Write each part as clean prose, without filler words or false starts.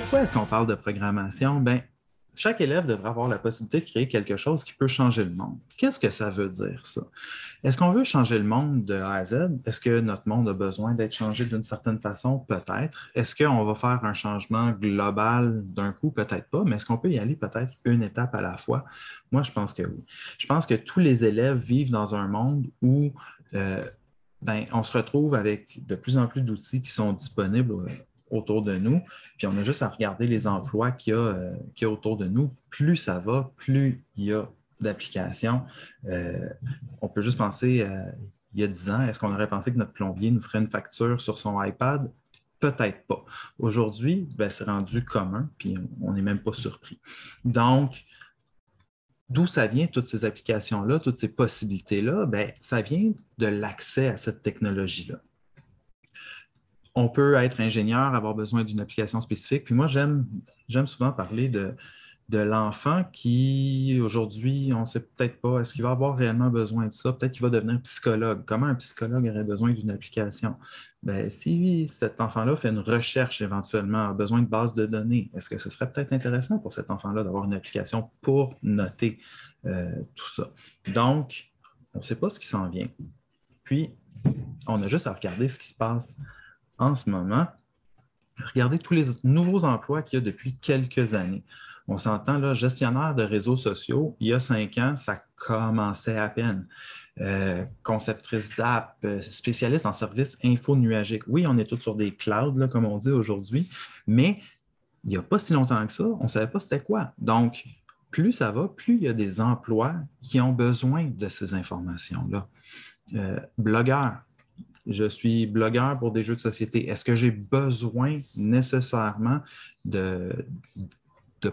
Pourquoi est-ce qu'on parle de programmation? Bien, chaque élève devrait avoir la possibilité de créer quelque chose qui peut changer le monde. Qu'est-ce que ça veut dire, ça? Est-ce qu'on veut changer le monde de A à Z? Est-ce que notre monde a besoin d'être changé d'une certaine façon? Peut-être. Est-ce qu'on va faire un changement global d'un coup? Peut-être pas, mais est-ce qu'on peut y aller peut-être une étape à la fois? Moi, je pense que oui. Je pense que tous les élèves vivent dans un monde où on se retrouve avec de plus en plus d'outils qui sont disponibles autour de nous, puis on a juste à regarder les emplois qu'il y a autour de nous. Plus ça va, plus il y a d'applications. On peut juste penser, il y a 10 ans, est-ce qu'on aurait pensé que notre plombier nous ferait une facture sur son iPad? Peut-être pas. Aujourd'hui, c'est rendu commun, puis on n'est même pas surpris. Donc, d'où ça vient, toutes ces applications-là, toutes ces possibilités-là? Ça vient de l'accès à cette technologie-là. On peut être ingénieur, avoir besoin d'une application spécifique. Puis moi, j'aime souvent parler de l'enfant qui, aujourd'hui, on ne sait peut-être pas, est-ce qu'il va avoir réellement besoin de ça? Peut-être qu'il va devenir psychologue. Comment un psychologue aurait besoin d'une application? Si cet enfant-là fait une recherche éventuellement, a besoin de bases de données, est-ce que ce serait peut-être intéressant pour cet enfant-là d'avoir une application pour noter tout ça? Donc, on ne sait pas ce qui s'en vient. Puis, on a juste à regarder ce qui se passe en ce moment. Regardez tous les nouveaux emplois qu'il y a depuis quelques années. On s'entend là, gestionnaire de réseaux sociaux, il y a 5 ans, ça commençait à peine. Conceptrice d'app, spécialiste en services info-nuagiques. Oui, on est tous sur des clouds, là, comme on dit aujourd'hui, mais il n'y a pas si longtemps que ça, on ne savait pas c'était quoi. Donc, plus ça va, plus il y a des emplois qui ont besoin de ces informations-là. Blogueur, je suis blogueur pour des jeux de société. Est-ce que j'ai besoin nécessairement de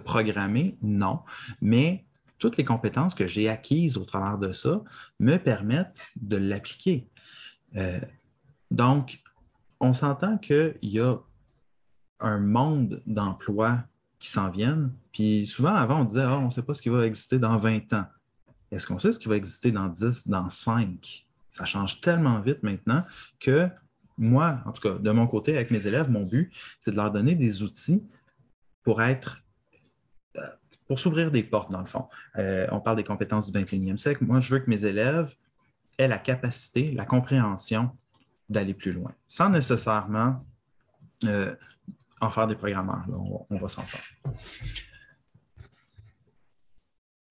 programmer? Non. Mais toutes les compétences que j'ai acquises au travers de ça me permettent de l'appliquer. Donc, on s'entend qu'il y a un monde d'emplois qui s'en viennent. Puis souvent, avant, on disait, on ne sait pas ce qui va exister dans 20 ans. Est-ce qu'on sait ce qui va exister dans 10, dans 5? Ça change tellement vite maintenant que moi, en tout cas, de mon côté, avec mes élèves, mon but, c'est de leur donner des outils pour pour s'ouvrir des portes, dans le fond. On parle des compétences du 21e siècle. Moi, je veux que mes élèves aient la capacité, la compréhension d'aller plus loin, sans nécessairement en faire des programmeurs. Là, on va s'entendre.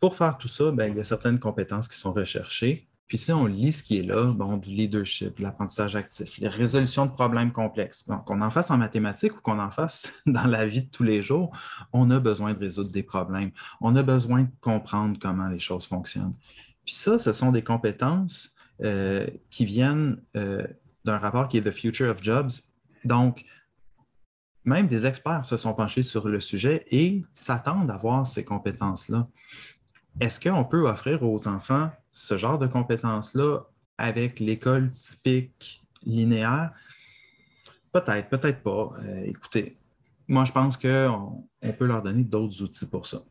Pour faire tout ça, il y a certaines compétences qui sont recherchées. Puis si on lit ce qui est là, du leadership, de l'apprentissage actif, les résolutions de problèmes complexes, qu'on en fasse en mathématiques ou qu'on en fasse dans la vie de tous les jours, on a besoin de résoudre des problèmes. On a besoin de comprendre comment les choses fonctionnent. Puis ça, ce sont des compétences qui viennent d'un rapport qui est The Future of Jobs. Donc, même des experts se sont penchés sur le sujet et s'attendent à avoir ces compétences-là. Est-ce qu'on peut offrir aux enfants ce genre de compétences-là avec l'école typique linéaire? Peut-être, peut-être pas. Écoutez, moi, je pense qu'on peut leur donner d'autres outils pour ça.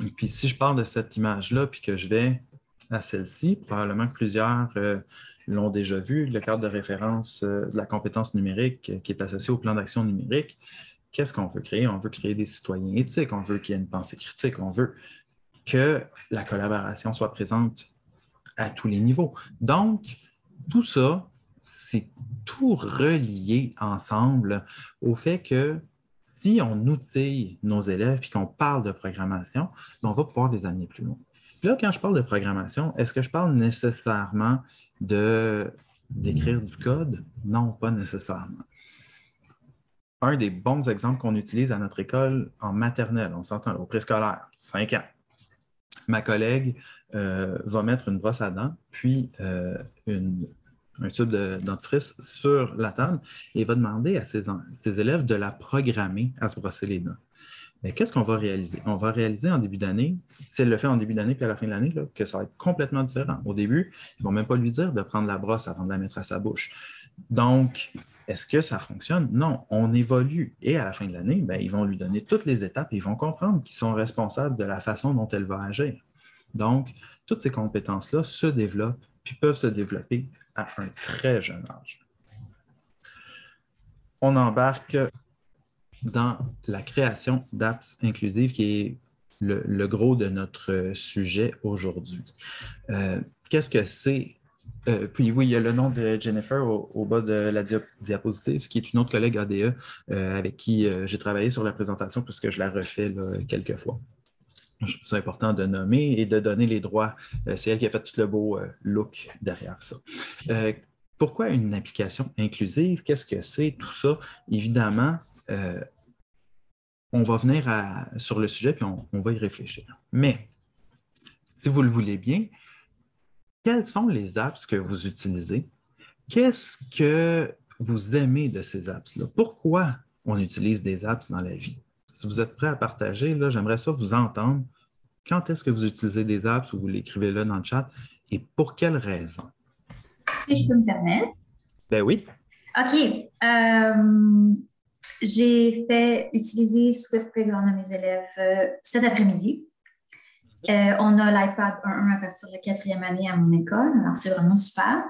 Et puis, si je parle de cette image-là, puis que je vais à celle-ci, probablement que plusieurs l'ont déjà vu, le cadre de référence de la compétence numérique qui est associé au plan d'action numérique. Qu'est-ce qu'on veut créer? On veut créer des citoyens éthiques, on veut qu'il y ait une pensée critique, on veut que la collaboration soit présente à tous les niveaux. Donc, tout ça, c'est tout relié ensemble au fait que si on outille nos élèves et qu'on parle de programmation, on va pouvoir les amener plus loin. Puis là, quand je parle de programmation, est-ce que je parle nécessairement d'écrire du code? Non, pas nécessairement. Un des bons exemples qu'on utilise à notre école en maternelle, on s'entend au préscolaire, 5 ans. Ma collègue va mettre une brosse à dents, puis un tube de dentifrice sur la table et va demander à ses élèves de la programmer à se brosser les dents. Mais qu'est-ce qu'on va réaliser? On va réaliser en début d'année, si elle le fait en début d'année puis à la fin de l'année, là, que ça va être complètement différent. Au début, ils ne vont même pas lui dire de prendre la brosse avant de la mettre à sa bouche. Donc, est-ce que ça fonctionne? Non, on évolue. Et à la fin de l'année, ils vont lui donner toutes les étapes et ils vont comprendre qu'ils sont responsables de la façon dont elle va agir. Donc, toutes ces compétences-là se développent puis peuvent se développer à un très jeune âge. On embarque dans la création d'apps inclusives, qui est le gros de notre sujet aujourd'hui. Qu'est-ce que c'est? Puis oui, il y a le nom de Jennifer au bas de la diapositive, qui est une autre collègue ADE avec qui j'ai travaillé sur la présentation puisque je la refais là, quelques fois. Je trouve ça important de nommer et de donner les droits. C'est elle qui a fait tout le beau look derrière ça. Pourquoi une application inclusive? Qu'est-ce que c'est? Tout ça, évidemment, on va venir sur le sujet puis on va y réfléchir. Mais, si vous le voulez bien, quelles sont les apps que vous utilisez? Qu'est-ce que vous aimez de ces apps-là? Pourquoi on utilise des apps dans la vie? Si vous êtes prêts à partager, là, j'aimerais ça vous entendre. Quand est-ce que vous utilisez des apps ou vous l'écrivez là dans le chat et pour quelles raisons? Si je peux me permettre. Ben oui. OK. J'ai fait utiliser Swift Playground à mes élèves cet après-midi. On a l'iPad 1.1 à partir de la 4e année à mon école. Alors, c'est vraiment super.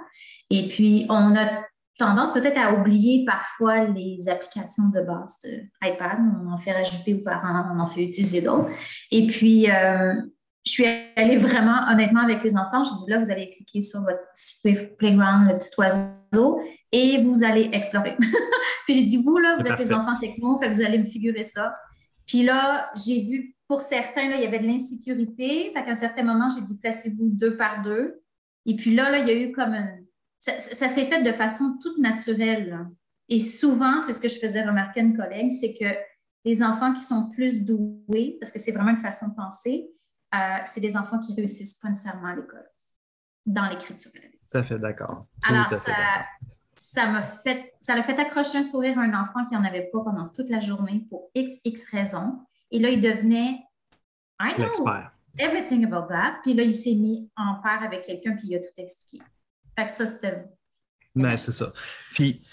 Et puis, on a tendance peut-être à oublier parfois les applications de base de iPad. On en fait rajouter aux parents, on en fait utiliser d'autres. Et puis, je suis allée vraiment honnêtement avec les enfants. Je dis là, vous allez cliquer sur votre Swift Playground, le petit oiseau, et vous allez explorer. Puis j'ai dit, vous, là, vous êtes les enfants techno, fait que vous allez me figurer ça. Puis là, j'ai vu, pour certains, là, il y avait de l'insécurité. Fait qu'à un certain moment, j'ai dit, placez-vous 2 par 2. Et puis là, il y a eu comme une... Ça s'est fait de façon toute naturelle, là. Et souvent, c'est ce que je faisais remarquer à une collègue, c'est que les enfants qui sont plus doués, parce que c'est vraiment une façon de penser, c'est des enfants qui réussissent pas nécessairement à l'école, dans l'écriture. Tout à fait d'accord. Alors, ça l'a fait accrocher un sourire à un enfant qui n'en avait pas pendant toute la journée pour x raisons. Et là, il devenait I know everything about that. Puis là, il s'est mis en paire avec quelqu'un qui lui a tout expliqué. Fait que ça, c'était... Ben, c'est ça. Puis,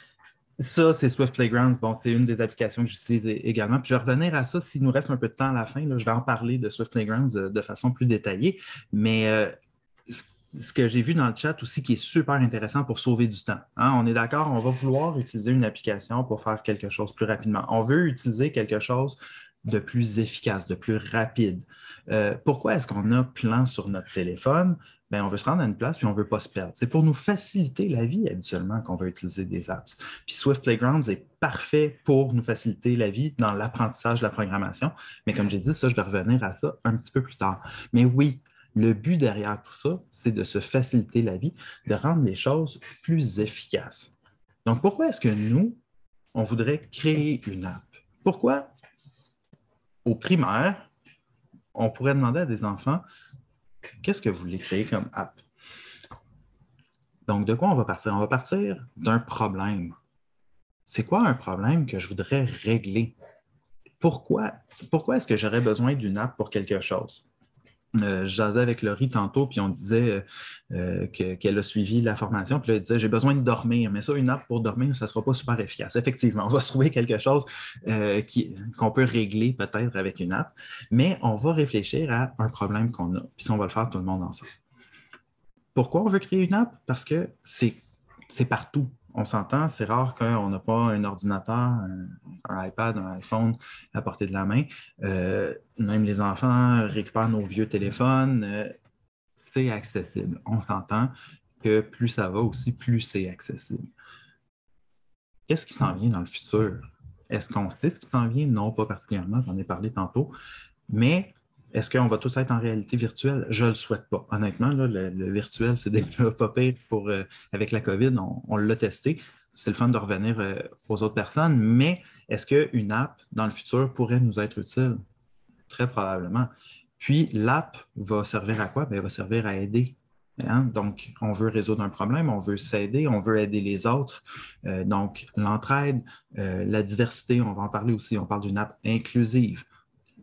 ça, c'est Swift Playground. Bon, c'est une des applications que j'utilise également. Puis, je vais revenir à ça s'il nous reste un peu de temps à la fin. Là, je vais en parler de Swift Playground de façon plus détaillée. Mais ce que j'ai vu dans le chat aussi qui est super intéressant pour sauver du temps. Hein? On est d'accord, on va vouloir utiliser une application pour faire quelque chose plus rapidement. On veut utiliser quelque chose de plus efficace, de plus rapide. Pourquoi est-ce qu'on a plan sur notre téléphone? Bien, on veut se rendre à une place puis on ne veut pas se perdre. C'est pour nous faciliter la vie habituellement qu'on va utiliser des apps. Puis Swift Playgrounds est parfait pour nous faciliter la vie dans l'apprentissage de la programmation. Mais comme j'ai dit, ça, je vais revenir à ça un petit peu plus tard. Mais oui, le but derrière tout ça, c'est de se faciliter la vie, de rendre les choses plus efficaces. Donc, pourquoi est-ce que nous, on voudrait créer une app? Pourquoi, au primaire, on pourrait demander à des enfants, qu'est-ce que vous voulez créer comme app? Donc, de quoi on va partir? On va partir d'un problème. C'est quoi un problème que je voudrais régler? Pourquoi est-ce que j'aurais besoin d'une app pour quelque chose? Je jasais avec Laurie tantôt, puis on disait qu'elle a suivi la formation, puis là, elle disait, j'ai besoin de dormir, mais ça, une app pour dormir, ça ne sera pas super efficace. Effectivement, on va se trouver quelque chose qu'on peut régler peut-être avec une app, mais on va réfléchir à un problème qu'on a, puis on va le faire tout le monde ensemble. Pourquoi on veut créer une app? Parce que c'est partout. On s'entend, c'est rare qu'on n'a pas un ordinateur, un iPad, un iPhone à portée de la main. Même les enfants récupèrent nos vieux téléphones. C'est accessible. On s'entend que plus ça va aussi, plus c'est accessible. Qu'est-ce qui s'en vient dans le futur? Est-ce qu'on sait ce qui s'en vient? Non, pas particulièrement, j'en ai parlé tantôt. Mais est-ce qu'on va tous être en réalité virtuelle? Je ne le souhaite pas. Honnêtement, là, le virtuel, c'est déjà pas pire avec la COVID. On l'a testé. C'est le fun de revenir aux autres personnes. Mais est-ce qu'une app, dans le futur, pourrait nous être utile? Très probablement. Puis, l'app va servir à quoi? Bien, elle va servir à aider. Hein? Donc, on veut résoudre un problème, on veut s'aider, on veut aider les autres. Donc, l'entraide, la diversité, on va en parler aussi. On parle d'une app inclusive.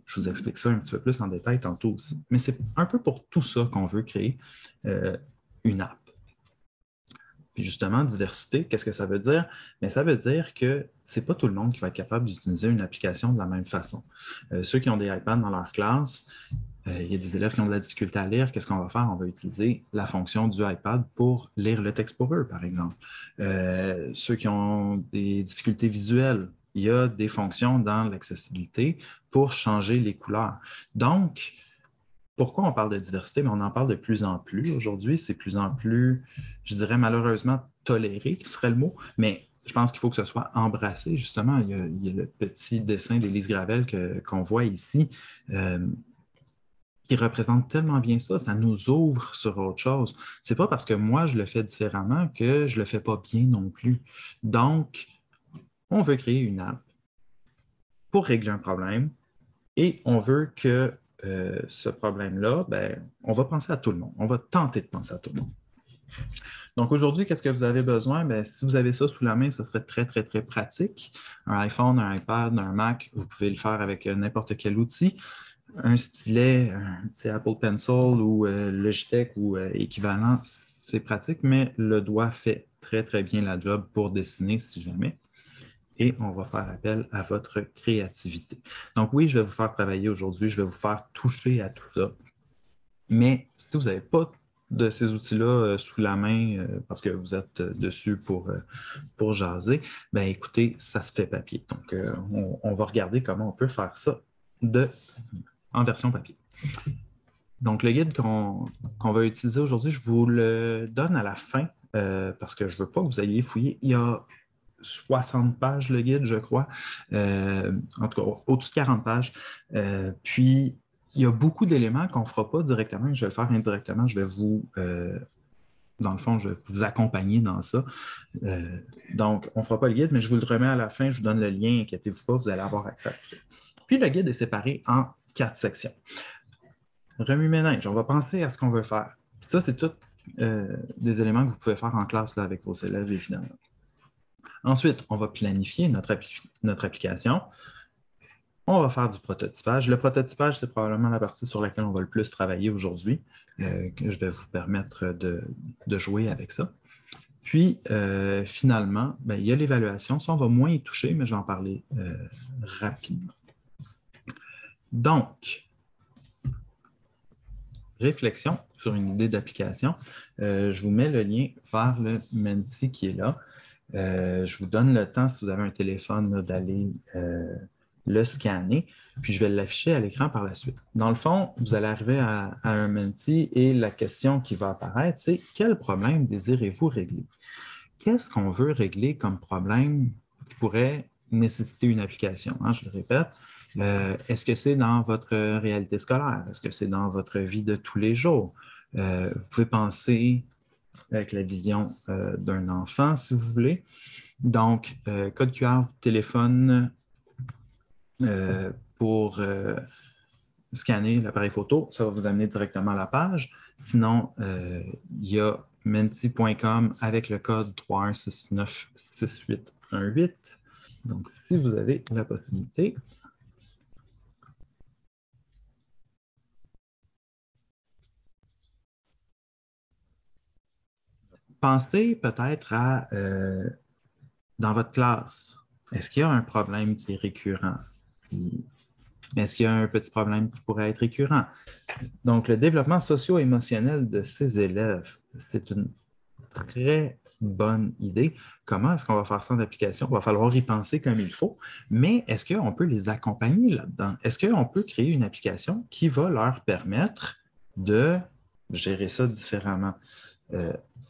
Je vous explique ça un petit peu plus en détail tantôt aussi. Mais c'est un peu pour tout ça qu'on veut créer une app. Puis justement, diversité, qu'est-ce que ça veut dire? Bien, ça veut dire que ce n'est pas tout le monde qui va être capable d'utiliser une application de la même façon. Ceux qui ont des iPads dans leur classe, il y a des élèves qui ont de la difficulté à lire. Qu'est-ce qu'on va faire? On va utiliser la fonction du iPad pour lire le texte pour eux, par exemple. Ceux qui ont des difficultés visuelles, il y a des fonctions dans l'accessibilité pour changer les couleurs. Donc, pourquoi on parle de diversité? Mais on en parle de plus en plus aujourd'hui. C'est plus en plus, je dirais malheureusement, toléré, qui serait le mot, mais je pense qu'il faut que ce soit embrassé. Justement, il y a le petit dessin d'Élise Gravel qu'on voit ici, qui représente tellement bien ça. Ça nous ouvre sur autre chose. C'est pas parce que moi, je le fais différemment que je le fais pas bien non plus. Donc, on veut créer une app pour régler un problème et on veut que ce problème-là, ben, on va penser à tout le monde. On va tenter de penser à tout le monde. Donc aujourd'hui, qu'est-ce que vous avez besoin? Bien, si vous avez ça sous la main, ça serait très, très, très pratique. Un iPhone, un iPad, un Mac, vous pouvez le faire avec n'importe quel outil. Un stylet, un Apple Pencil ou Logitech ou équivalent, c'est pratique, mais le doigt fait très, très bien la job pour dessiner si jamais. Et on va faire appel à votre créativité. Donc oui, je vais vous faire travailler aujourd'hui, je vais vous faire toucher à tout ça. Mais si vous n'avez pas de ces outils-là sous la main parce que vous êtes dessus pour jaser, bien écoutez, ça se fait papier. Donc, on va regarder comment on peut faire ça en version papier. Donc, le guide qu'on va utiliser aujourd'hui, je vous le donne à la fin parce que je ne veux pas que vous ayez fouillé. Il y a 60 pages, le guide, je crois. En tout cas, au-dessus de 40 pages. Puis, il y a beaucoup d'éléments qu'on ne fera pas directement. Je vais le faire indirectement. Je vais vous, dans le fond, je vais vous accompagner dans ça. Donc, on ne fera pas le guide, mais je vous le remets à la fin. Je vous donne le lien. Inquiétez-vous pas, vous allez avoir accès à tout ça. Puis, le guide est séparé en 4 sections. Remue-ménage, on va penser à ce qu'on veut faire. Puis ça, c'est tous des éléments que vous pouvez faire en classe là, avec vos élèves, évidemment. Ensuite, on va planifier notre application. On va faire du prototypage. Le prototypage, c'est probablement la partie sur laquelle on va le plus travailler aujourd'hui, que je vais vous permettre de jouer avec ça. Puis, finalement, ben, il y a l'évaluation. Ça, on va moins y toucher, mais je vais en parler rapidement. Donc, réflexion sur une idée d'application. Je vous mets le lien vers le Menti qui est là. Je vous donne le temps, si vous avez un téléphone, d'aller le scanner, puis je vais l'afficher à l'écran par la suite. Dans le fond, vous allez arriver à un Menti et la question qui va apparaître, c'est quel problème désirez-vous régler? Qu'est-ce qu'on veut régler comme problème qui pourrait nécessiter une application? Hein, je le répète. Est-ce que c'est dans votre réalité scolaire? Est-ce que c'est dans votre vie de tous les jours? Vous pouvez penser avec la vision d'un enfant, si vous voulez. Donc, code QR, téléphone pour scanner l'appareil photo, ça va vous amener directement à la page. Sinon, il y a menti.com avec le code 31696818. Donc, si vous avez la possibilité, pensez peut-être à, dans votre classe, est-ce qu'il y a un problème qui est récurrent? Est-ce qu'il y a un petit problème qui pourrait être récurrent? Donc, le développement socio-émotionnel de ces élèves, c'est une très bonne idée. Comment est-ce qu'on va faire ça en application? Il va falloir y penser comme il faut, mais est-ce qu'on peut les accompagner là-dedans? Est-ce qu'on peut créer une application qui va leur permettre de gérer ça différemment?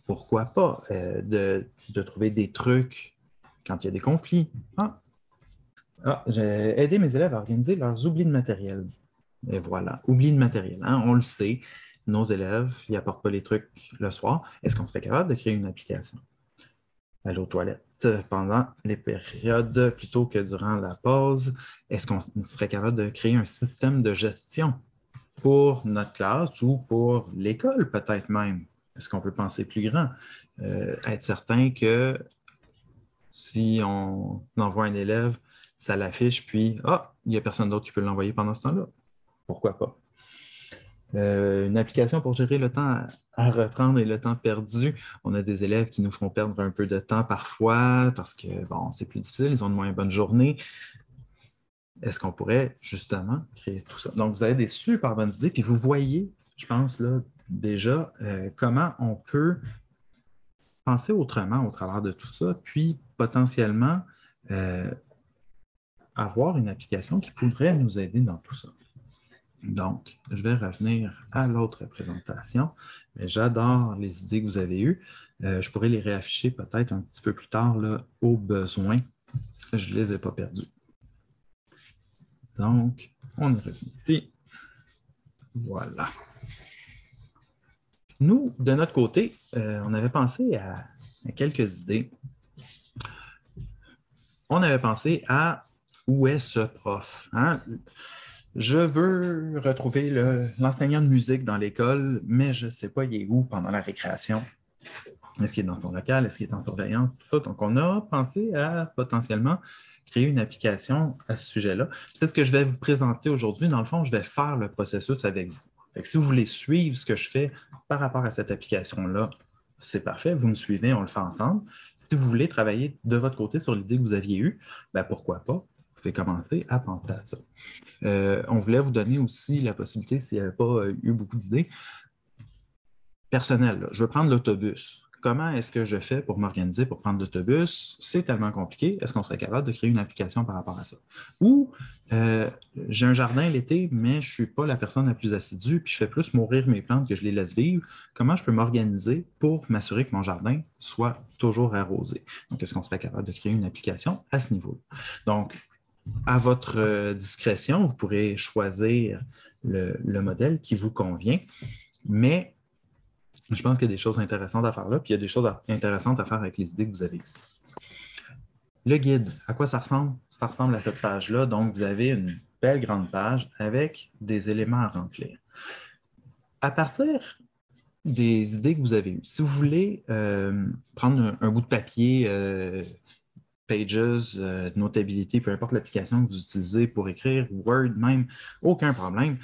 Pourquoi pas? De trouver des trucs quand il y a des conflits. J'ai aidé mes élèves à organiser leurs oublis de matériel. Et voilà, oubli de matériel. Hein? On le sait, nos élèves, ils n'apportent pas les trucs le soir. Est-ce qu'on serait capable de créer une application? Aller aux toilettes pendant les périodes plutôt que durant la pause. Est-ce qu'on serait capable de créer un système de gestion pour notre classe ou pour l'école peut-être même? Est-ce qu'on peut penser plus grand? Être certain que si on envoie un élève, ça l'affiche, puis il n'y a personne d'autre qui peut l'envoyer pendant ce temps-là. Pourquoi pas? Une application pour gérer le temps à reprendre et le temps perdu. On a des élèves qui nous font perdre un peu de temps parfois parce que, bon, c'est plus difficile, ils ont de moins bonnes journées. Est-ce qu'on pourrait justement créer tout ça? Donc, vous avez des super bonnes idées, puis vous voyez, je pense, là, déjà, comment on peut penser autrement au travers de tout ça, puis potentiellement avoir une application qui pourrait nous aider dans tout ça. Donc, je vais revenir à l'autre présentation. Mais j'adore les idées que vous avez eues. Je pourrais les réafficher peut-être un petit peu plus tard, là, au besoin. Je ne les ai pas perdus. Donc, on est revenu ici. Voilà. Nous, de notre côté, on avait pensé à quelques idées. On avait pensé à où est ce prof? Hein? Je veux retrouver l'enseignant de musique dans l'école, mais je ne sais pas il est où pendant la récréation. Est-ce qu'il est dans ton local? Est-ce qu'il est en surveillance? Tout ça. Donc, on a pensé à potentiellement créer une application à ce sujet-là. C'est ce que je vais vous présenter aujourd'hui. Dans le fond, je vais faire le processus avec vous. Fait que si vous voulez suivre ce que je fais par rapport à cette application-là, c'est parfait. Vous me suivez, on le fait ensemble. Si vous voulez travailler de votre côté sur l'idée que vous aviez eue, ben pourquoi pas? Vous pouvez commencer à penser à ça. On voulait vous donner aussi la possibilité, s'il n'y avait pas eu beaucoup d'idées, personnelles. Je veux prendre l'autobus. Comment est-ce que je fais pour m'organiser pour prendre l'autobus? C'est tellement compliqué. Est-ce qu'on serait capable de créer une application par rapport à ça? Ou j'ai un jardin l'été, mais je ne suis pas la personne la plus assidue, puis je fais plus mourir mes plantes que je les laisse vivre. Comment je peux m'organiser pour m'assurer que mon jardin soit toujours arrosé? Donc, est-ce qu'on serait capable de créer une application à ce niveau-là? Donc, à votre discrétion, vous pourrez choisir le modèle qui vous convient, mais je pense qu'il y a des choses intéressantes à faire là, puis il y a des choses intéressantes à faire avec les idées que vous avez. Le guide, à quoi ça ressemble? Ça ressemble à cette page-là. Donc, vous avez une belle grande page avec des éléments à remplir. À partir des idées que vous avez eues, si vous voulez prendre un bout de papier, Pages, Notability, peu importe l'application que vous utilisez pour écrire, Word même, aucun problème.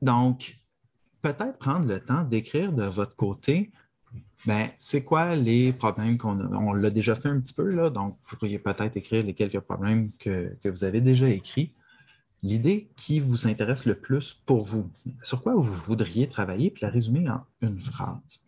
Donc, peut-être prendre le temps d'écrire de votre côté, ben, c'est quoi les problèmes qu'on a? On l'a déjà fait un petit peu, là, donc vous pourriez peut-être écrire les quelques problèmes que vous avez déjà écrits. L'idée qui vous intéresse le plus pour vous, sur quoi vous voudriez travailler, puis la résumer en une phrase.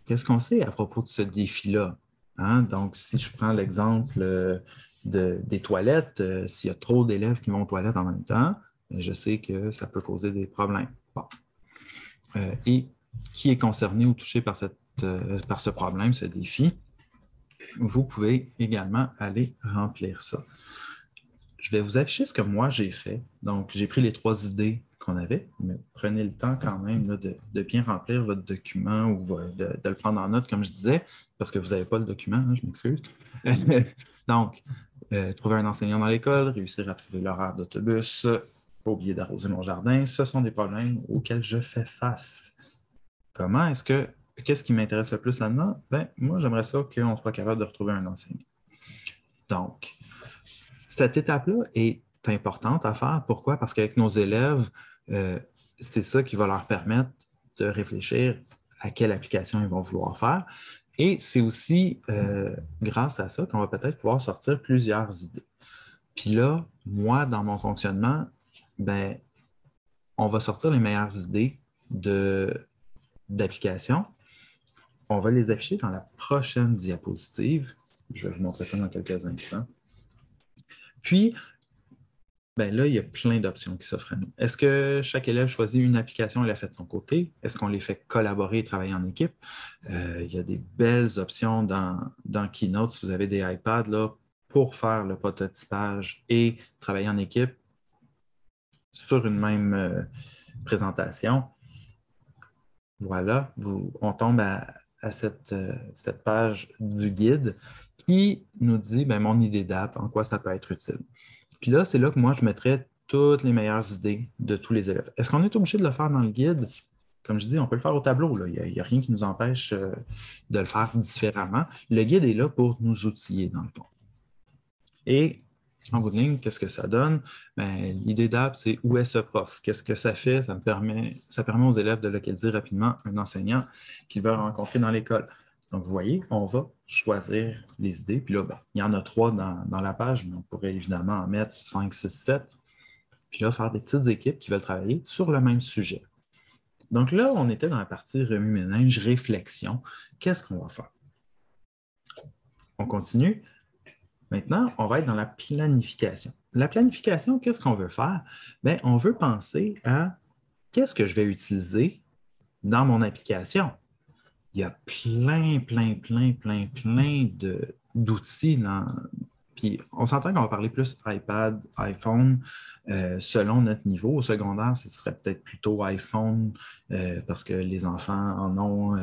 Qu'est-ce qu'on sait à propos de ce défi-là? Hein? Donc, si je prends l'exemple des toilettes, s'il y a trop d'élèves qui vont aux toilettes en même temps, je sais que ça peut causer des problèmes. Bon. Et qui est concerné ou touché par ce problème, ce défi? Vous pouvez également aller remplir ça. Je vais vous afficher ce que moi j'ai fait. Donc, j'ai pris les 3 idées qu'on avait, mais prenez le temps quand même là, de bien remplir votre document ou de le prendre en note, comme je disais, parce que vous n'avez pas le document, hein, je m'excuse. Donc, trouver un enseignant dans l'école, réussir à trouver l'horaire d'autobus, pas oublier d'arroser mon jardin, ce sont des problèmes auxquels je fais face. Qu'est-ce qui m'intéresse le plus là-dedans? Ben, moi, j'aimerais ça qu'on soit capable de retrouver un enseignant. Donc, cette étape-là est importante à faire. Pourquoi? Parce qu'avec nos élèves, c'est ça qui va leur permettre de réfléchir à quelle application ils vont vouloir faire. Et c'est aussi grâce à ça qu'on va peut-être pouvoir sortir plusieurs idées. Puis là, moi, dans mon fonctionnement, ben, on va sortir les meilleures idées d'application. On va les afficher dans la prochaine diapositive. Je vais vous montrer ça dans quelques instants. Puis, ben là, il y a plein d'options qui s'offrent à nous. Est-ce que chaque élève choisit une application et la fait de son côté? Est-ce qu'on les fait collaborer et travailler en équipe? Il y a des belles options dans Keynote, si vous avez des iPads, là, pour faire le prototypage et travailler en équipe sur une même présentation. Voilà, on tombe à cette page du guide qui nous dit ben, mon idée d'app, en quoi ça peut être utile. Puis là, c'est là que moi, je mettrais toutes les meilleures idées de tous les élèves. Est-ce qu'on est obligé de le faire dans le guide? Comme je dis, on peut le faire au tableau. Là. Il n'y a rien qui nous empêche de le faire différemment. Le guide est là pour nous outiller, dans le fond. Et en bout de ligne, qu'est-ce que ça donne? Ben, l'idée d'app, c'est où est ce prof? Qu'est-ce que ça fait? Ça permet aux élèves de localiser rapidement un enseignant qu'ils veulent rencontrer dans l'école. Donc, vous voyez, on va choisir les idées. Puis là, ben, il y en a 3 dans la page, mais on pourrait évidemment en mettre 5, 6, 7. Puis là, faire des petites équipes qui veulent travailler sur le même sujet. Donc là, on était dans la partie remue-ménage, réflexion. Qu'est-ce qu'on va faire? On continue. Maintenant, on va être dans la planification. La planification, qu'est-ce qu'on veut faire? Bien, on veut penser à qu'est-ce que je vais utiliser dans mon application. Il y a plein d'outils dans. Puis on s'entend qu'on va parler plus iPad, iPhone, selon notre niveau. Au secondaire, ce serait peut-être plutôt iPhone parce que les enfants en ont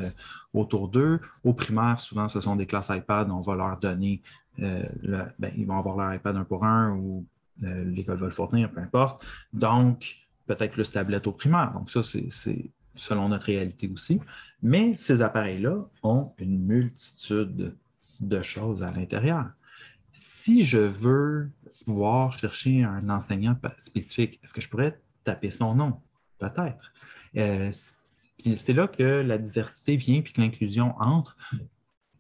autour d'eux. Au primaire, souvent, ce sont des classes iPad. On va leur donner, ils vont avoir leur iPad 1 pour 1 ou l'école va le fournir, peu importe. Donc, peut-être plus tablette au primaire. Donc, ça, c'est selon notre réalité aussi. Mais ces appareils-là ont une multitude de choses à l'intérieur. Si je veux pouvoir chercher un enseignant spécifique, est-ce que je pourrais taper son nom? Peut-être. C'est là que la diversité vient puis que l'inclusion entre.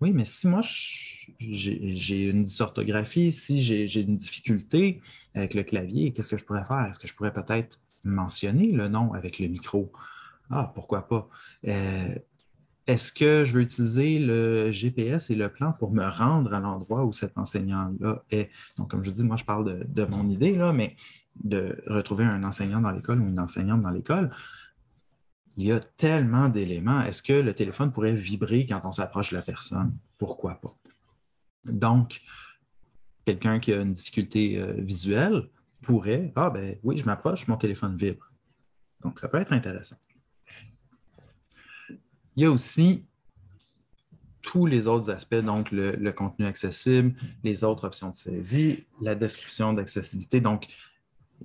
Oui, mais si moi, j'ai une dysorthographie, si j'ai une difficulté avec le clavier, qu'est-ce que je pourrais faire? Est-ce que je pourrais peut-être mentionner le nom avec le micro? Ah, pourquoi pas? Est-ce que je veux utiliser le GPS et le plan pour me rendre à l'endroit où cet enseignant-là est? Donc, comme je dis, moi, je parle de mon idée, là, mais de retrouver un enseignant dans l'école ou une enseignante dans l'école, il y a tellement d'éléments. Est-ce que le téléphone pourrait vibrer quand on s'approche de la personne? Pourquoi pas? Donc, quelqu'un qui a une difficulté visuelle pourrait, ah ben oui, je m'approche, mon téléphone vibre. Donc, ça peut être intéressant. Il y a aussi tous les autres aspects, donc le contenu accessible, les autres options de saisie, la description d'accessibilité. Donc,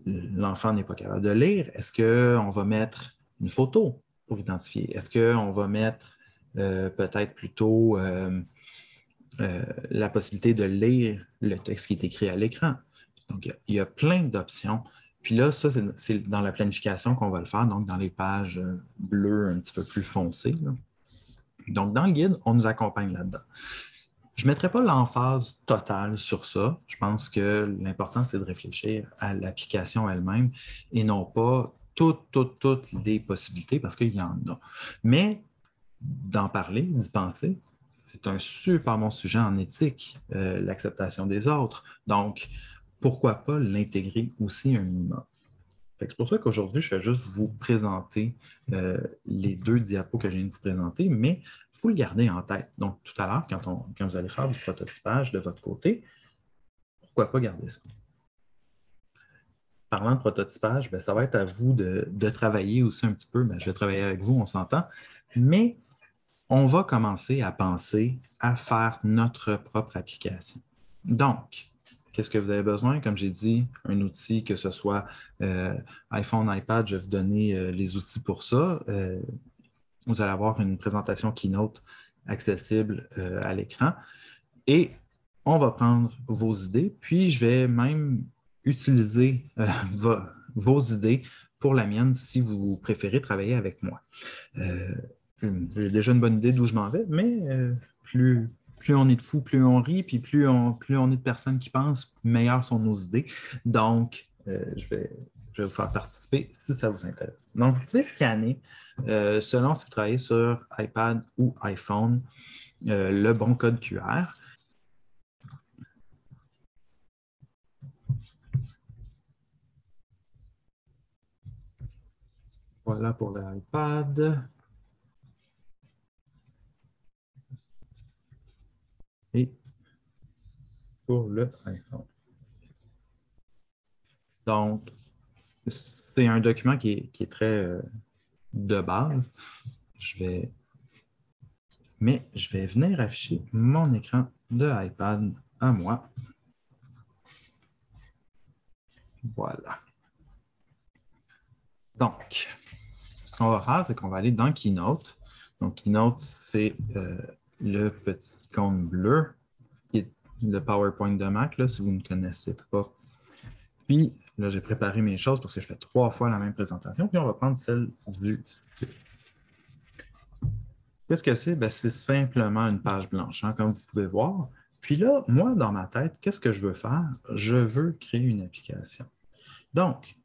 l'enfant n'est pas capable de lire. Est-ce qu'on va mettre une photo pour identifier? Est-ce qu'on va mettre peut-être plutôt la possibilité de lire le texte qui est écrit à l'écran? Donc, il y a plein d'options. Puis là, ça, c'est dans la planification qu'on va le faire, donc dans les pages bleues un petit peu plus foncées, là. Donc, dans le guide, on nous accompagne là-dedans. Je ne mettrai pas l'emphase totale sur ça. Je pense que l'important, c'est de réfléchir à l'application elle-même et non pas toutes les possibilités, parce qu'il y en a. Mais d'en parler, d'y penser, c'est un super bon sujet en éthique, l'acceptation des autres. Donc, pourquoi pas l'intégrer aussi un minimum? C'est pour ça qu'aujourd'hui, je vais juste vous présenter les deux diapos que je viens de vous présenter, mais il faut le garder en tête. Donc, tout à l'heure, quand vous allez faire du prototypage de votre côté, pourquoi pas garder ça? Parlant de prototypage, bien, ça va être à vous de travailler aussi un petit peu. Bien, je vais travailler avec vous, on s'entend, mais on va commencer à penser à faire notre propre application. Donc, qu'est-ce que vous avez besoin? Comme j'ai dit, un outil, que ce soit iPhone, iPad, je vais vous donner les outils pour ça. Vous allez avoir une présentation Keynote accessible à l'écran. Et on va prendre vos idées, puis je vais même utiliser vos idées pour la mienne si vous préférez travailler avec moi. J'ai déjà une bonne idée d'où je m'en vais, mais plus on est de fous, plus on rit, puis plus on est de personnes qui pensent, meilleures sont nos idées. Donc, je vais vous faire participer si ça vous intéresse. Donc, vous pouvez scanner, selon si vous travaillez sur iPad ou iPhone, le bon code QR. Voilà pour l'iPad. Et pour le iPhone. Donc, c'est un document qui est très de base. Mais je vais venir afficher mon écran de iPad à moi. Voilà. Donc, ce qu'on va faire, c'est qu'on va aller dans Keynote. Donc, Keynote, c'est le petit icône bleu qui est le PowerPoint de Mac, là, si vous ne connaissez pas. Puis, là, j'ai préparé mes choses parce que je fais 3 fois la même présentation. Puis, on va prendre celle du... Qu'est-ce que c'est? Ben, c'est simplement une page blanche, hein, comme vous pouvez voir. Puis là, moi, dans ma tête, qu'est-ce que je veux faire? Je veux créer une application. Donc,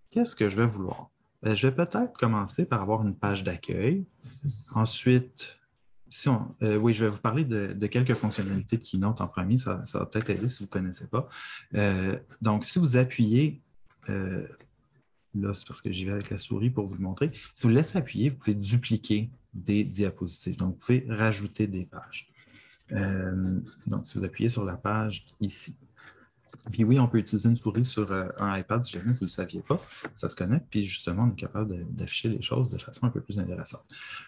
qu'est-ce que je vais vouloir? Ben, je vais peut-être commencer par avoir une page d'accueil. Ensuite, Oui, je vais vous parler de quelques fonctionnalités de Keynote en premier. Ça va peut-être aider si vous ne connaissez pas. Donc, si vous appuyez, là, c'est parce que j'y vais avec la souris pour vous le montrer. Si vous laissez appuyer, vous pouvez dupliquer des diapositives. Donc, vous pouvez rajouter des pages. Donc, si vous appuyez sur la page ici. Puis oui, on peut utiliser une souris sur un iPad si jamais vous ne le saviez pas. Ça se connecte, puis justement, on est capable d'afficher les choses de façon un peu plus intéressante.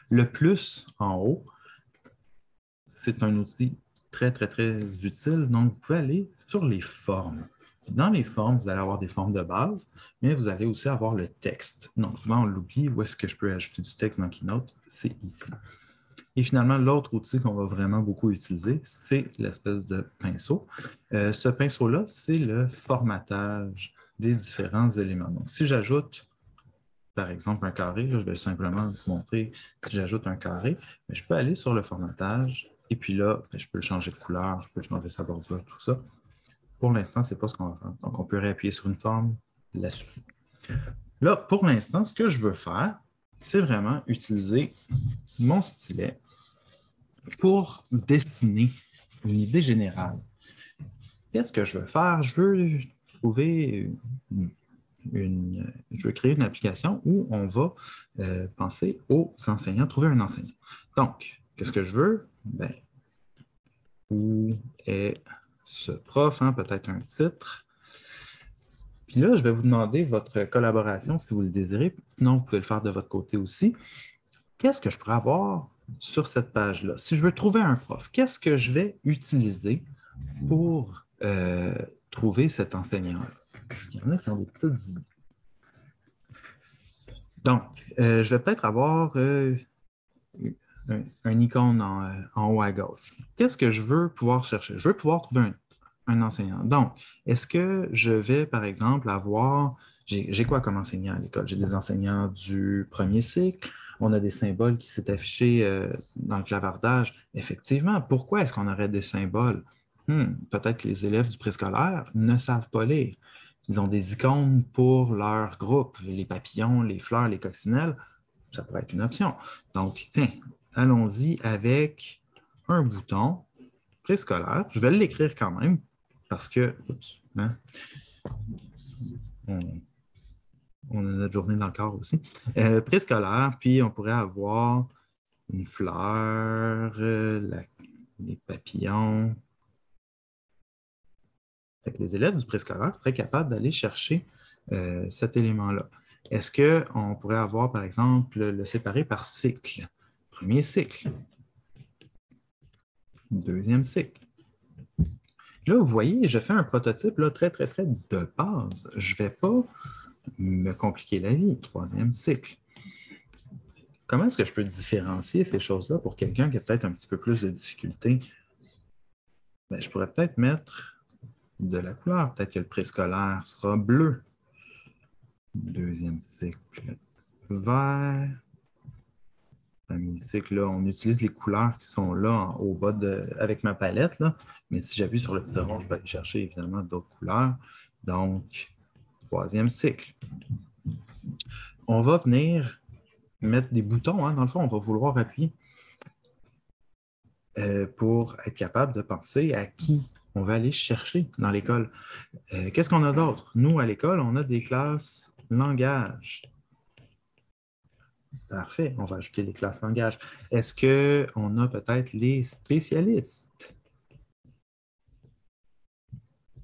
Le plus en haut, c'est un outil très, très, très utile. Donc, vous pouvez aller sur les formes. Dans les formes, vous allez avoir des formes de base, mais vous allez aussi avoir le texte. Donc, souvent, on l'oublie. Où est-ce que je peux ajouter du texte dans Keynote? C'est ici. Et finalement, l'autre outil qu'on va vraiment beaucoup utiliser, c'est l'espèce de pinceau. Ce pinceau-là, c'est le formatage des différents éléments. Donc, si j'ajoute, par exemple, un carré, là, je vais simplement vous montrer si j'ajoute un carré, mais je peux aller sur le formatage et puis là, je peux changer de couleur, je peux changer sa bordure, tout ça. Pour l'instant, ce n'est pas ce qu'on va faire. Donc, on peut réappuyer sur une forme là-dessus. Là, pour l'instant, ce que je veux faire, c'est vraiment utiliser mon stylet pour dessiner une idée générale. Qu'est-ce que je veux faire? Je veux trouver je veux créer une application où on va penser aux enseignants, trouver un enseignant. Donc, qu'est-ce que je veux? Ben, où est ce prof? Hein? Peut-être un titre. Puis là, je vais vous demander votre collaboration si vous le désirez. Sinon, vous pouvez le faire de votre côté aussi. Qu'est-ce que je pourrais avoir sur cette page-là? Si je veux trouver un prof, qu'est-ce que je vais utiliser pour trouver cet enseignant-là? Est-ce qu'il y en a qui ont des petites idées? Donc, je vais peut-être avoir un icône en haut à gauche. Qu'est-ce que je veux pouvoir chercher? Je veux pouvoir trouver un enseignant. Donc, est-ce que je vais, par exemple, avoir... J'ai quoi comme enseignant à l'école? J'ai des enseignants du premier cycle. On a des symboles qui s'est affichés dans le clavardage. Effectivement, pourquoi est-ce qu'on aurait des symboles? Peut-être que les élèves du préscolaire ne savent pas lire. Ils ont des icônes pour leur groupe, les papillons, les fleurs, les coccinelles. Ça pourrait être une option. Donc, tiens, allons-y avec un bouton préscolaire. Je vais l'écrire quand même parce que, hein, on a notre journée dans le corps aussi. Préscolaire, puis on pourrait avoir une fleur, les papillons. Fait que les élèves du préscolaire seraient capables d'aller chercher cet élément-là. Est-ce qu'on pourrait avoir, par exemple, le séparer par cycle? Premier cycle. Deuxième cycle. Là, vous voyez, je fais un prototype là, très, très, très de base. Je ne vais pas me compliquer la vie. Troisième cycle. Comment est-ce que je peux différencier ces choses-là pour quelqu'un qui a peut-être un petit peu plus de difficultés? Bien, je pourrais peut-être mettre de la couleur. Peut-être que le préscolaire sera bleu. Deuxième cycle, vert. Premier cycle, là, on utilise les couleurs qui sont là au bas avec ma palette. Là. Mais si j'appuie sur le bouton, je vais aller chercher évidemment d'autres couleurs. Donc, troisième cycle. On va venir mettre des boutons. Hein, dans le fond, on va vouloir appuyer pour être capable de penser à qui on va aller chercher dans l'école. Qu'est-ce qu'on a d'autre? Nous, à l'école, on a des classes langage. Parfait, on va ajouter les classes langage. Est-ce qu'on a peut-être les spécialistes?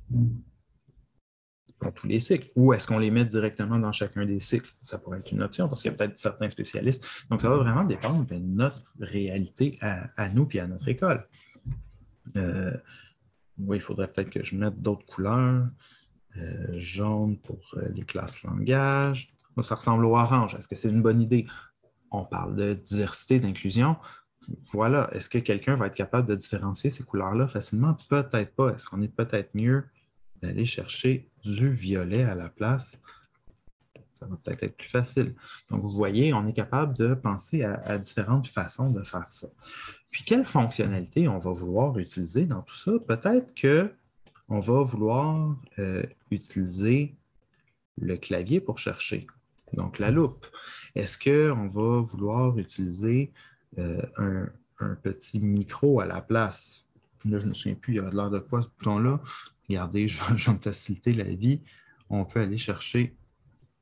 Dans tous les cycles. Ou est-ce qu'on les met directement dans chacun des cycles? Ça pourrait être une option parce qu'il y a peut-être certains spécialistes. Donc, ça va vraiment dépendre de notre réalité à nous et à notre école. Oui, il faudrait peut-être que je mette d'autres couleurs. Jaune pour les classes langage. Ça ressemble au orange. Est-ce que c'est une bonne idée? On parle de diversité, d'inclusion. Voilà. Est-ce que quelqu'un va être capable de différencier ces couleurs-là facilement? Peut-être pas. Est-ce qu'on est peut-être mieux d'aller chercher du violet à la place? Ça va peut-être être plus facile. Donc, vous voyez, on est capable de penser à différentes façons de faire ça. Puis, quelle fonctionnalité on va vouloir utiliser dans tout ça? Peut-être qu'on va vouloir utiliser le clavier pour chercher. Donc, la loupe. Est-ce qu'on va vouloir utiliser un petit micro à la place. Là, je ne me souviens plus, il y a l'air de quoi ce bouton-là. Regardez, je vais me faciliter la vie. On peut aller chercher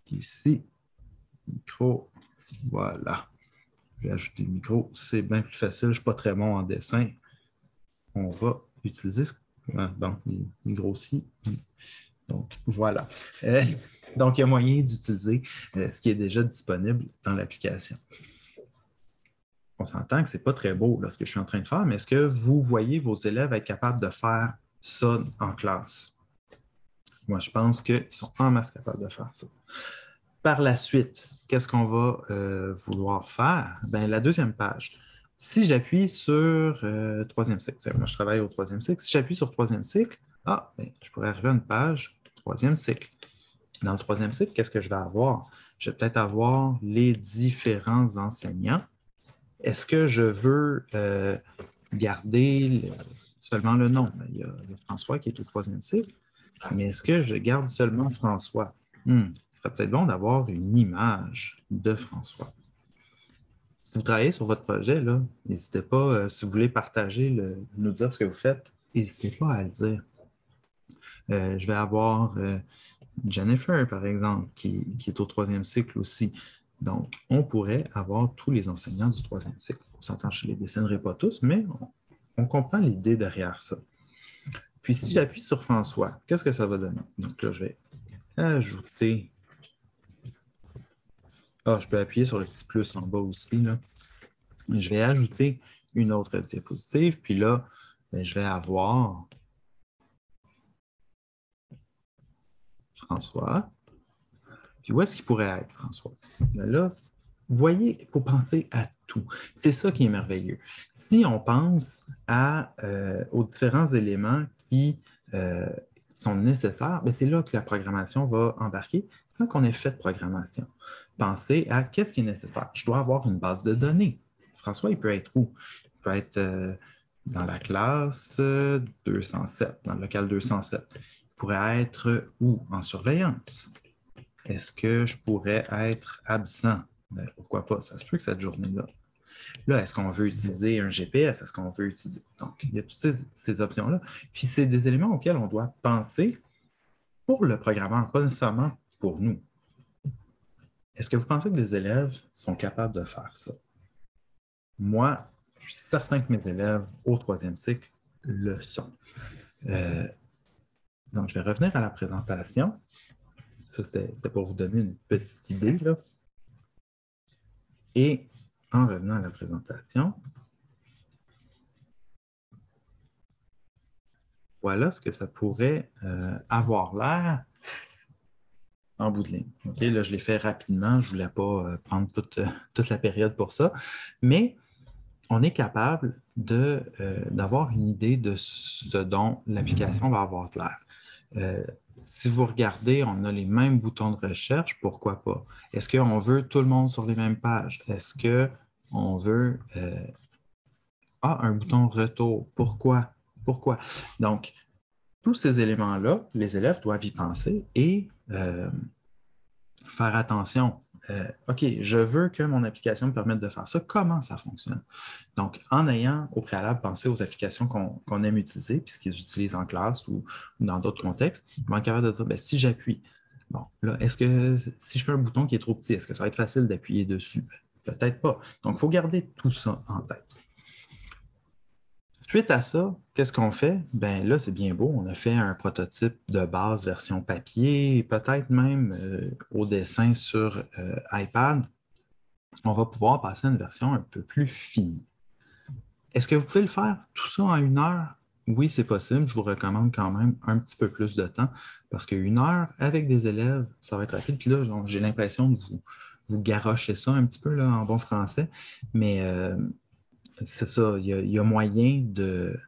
ici, micro, voilà. Je vais ajouter le micro, c'est bien plus facile, je ne suis pas très bon en dessin. On va utiliser ce... Ah, bon, il grossit. Donc, voilà. Donc, il y a moyen d'utiliser ce qui est déjà disponible dans l'application. On s'entend que ce n'est pas très beau là, ce que je suis en train de faire, mais est-ce que vous voyez vos élèves être capables de faire ça en classe? Moi, je pense qu'ils sont en masse capables de faire ça. Par la suite, qu'est-ce qu'on va vouloir faire? Bien, la deuxième page. Si j'appuie sur troisième cycle, moi je travaille au troisième cycle, si j'appuie sur troisième cycle, bien, je pourrais arriver à une page troisième cycle. Puis dans le troisième cycle, qu'est-ce que je vais avoir? Je vais peut-être avoir les différents enseignants. Est-ce que je veux garder seulement le nom? Bien, il y a François qui est au troisième cycle, mais est-ce que je garde seulement François? Ce serait peut-être bon d'avoir une image de François. Si vous travaillez sur votre projet, n'hésitez pas, si vous voulez partager, nous dire ce que vous faites, n'hésitez pas à le dire. Je vais avoir Jennifer, par exemple, qui est au troisième cycle aussi. Donc, on pourrait avoir tous les enseignants du troisième cycle. On s'entend, je ne les dessinerai pas tous, mais on comprend l'idée derrière ça. Puis, si j'appuie sur François, qu'est-ce que ça va donner? Donc là, je vais ajouter... je peux appuyer sur le petit plus en bas aussi, là. Je vais ajouter une autre diapositive, puis là, je vais avoir François. Puis où est-ce qu'il pourrait être, François? Bien là, vous voyez, il faut penser à tout. C'est ça qui est merveilleux. Si on pense aux différents éléments qui sont nécessaires, c'est là que la programmation va embarquer sans qu'on ait fait de programmation. Pensez à qu'est-ce qui est nécessaire. Je dois avoir une base de données. François, il peut être où? Il peut être dans la classe 207, dans le local 207. Il pourrait être où? En surveillance. Est-ce que je pourrais être absent? Bien, pourquoi pas? Ça se peut que cette journée-là. Là, est-ce qu'on veut utiliser un GPS? Est-ce qu'on veut utiliser... Donc, il y a toutes ces options-là. Puis, c'est des éléments auxquels on doit penser pour le programmeur, pas nécessairement pour nous. Est-ce que vous pensez que les élèves sont capables de faire ça? Moi, je suis certain que mes élèves au troisième cycle le sont. Donc, je vais revenir à la présentation. Ça, c'était pour vous donner une petite idée, là. Et en revenant à la présentation, voilà ce que ça pourrait avoir l'air en bout de ligne. Okay, là, je l'ai fait rapidement, je ne voulais pas prendre toute la période pour ça, mais on est capable d'avoir une idée de ce dont l'application va avoir l'air. Si vous regardez, on a les mêmes boutons de recherche, pourquoi pas? Est-ce qu'on veut tout le monde sur les mêmes pages? Est-ce qu'on veut un bouton retour? Pourquoi? Pourquoi? Donc, tous ces éléments-là, les élèves doivent y penser et faire attention. OK, je veux que mon application me permette de faire ça. Comment ça fonctionne? Donc, en ayant au préalable pensé aux applications qu'on aime utiliser, puis ce qu'ils utilisent en classe ou dans d'autres contextes, ils vont être capables de dire, si j'appuie, bon, là, est-ce que si je fais un bouton qui est trop petit, est-ce que ça va être facile d'appuyer dessus? Peut-être pas. Donc, il faut garder tout ça en tête. Suite à ça, qu'est-ce qu'on fait? Bien là, c'est bien beau. On a fait un prototype de base version papier, peut-être même au dessin sur iPad. On va pouvoir passer à une version un peu plus fine. Est-ce que vous pouvez le faire tout ça en 1 heure? Oui, c'est possible. Je vous recommande quand même un petit peu plus de temps parce qu'une heure avec des élèves, ça va être rapide. Puis là, j'ai l'impression de vous garrocher ça un petit peu là, en bon français, mais c'est ça, il y a moyen de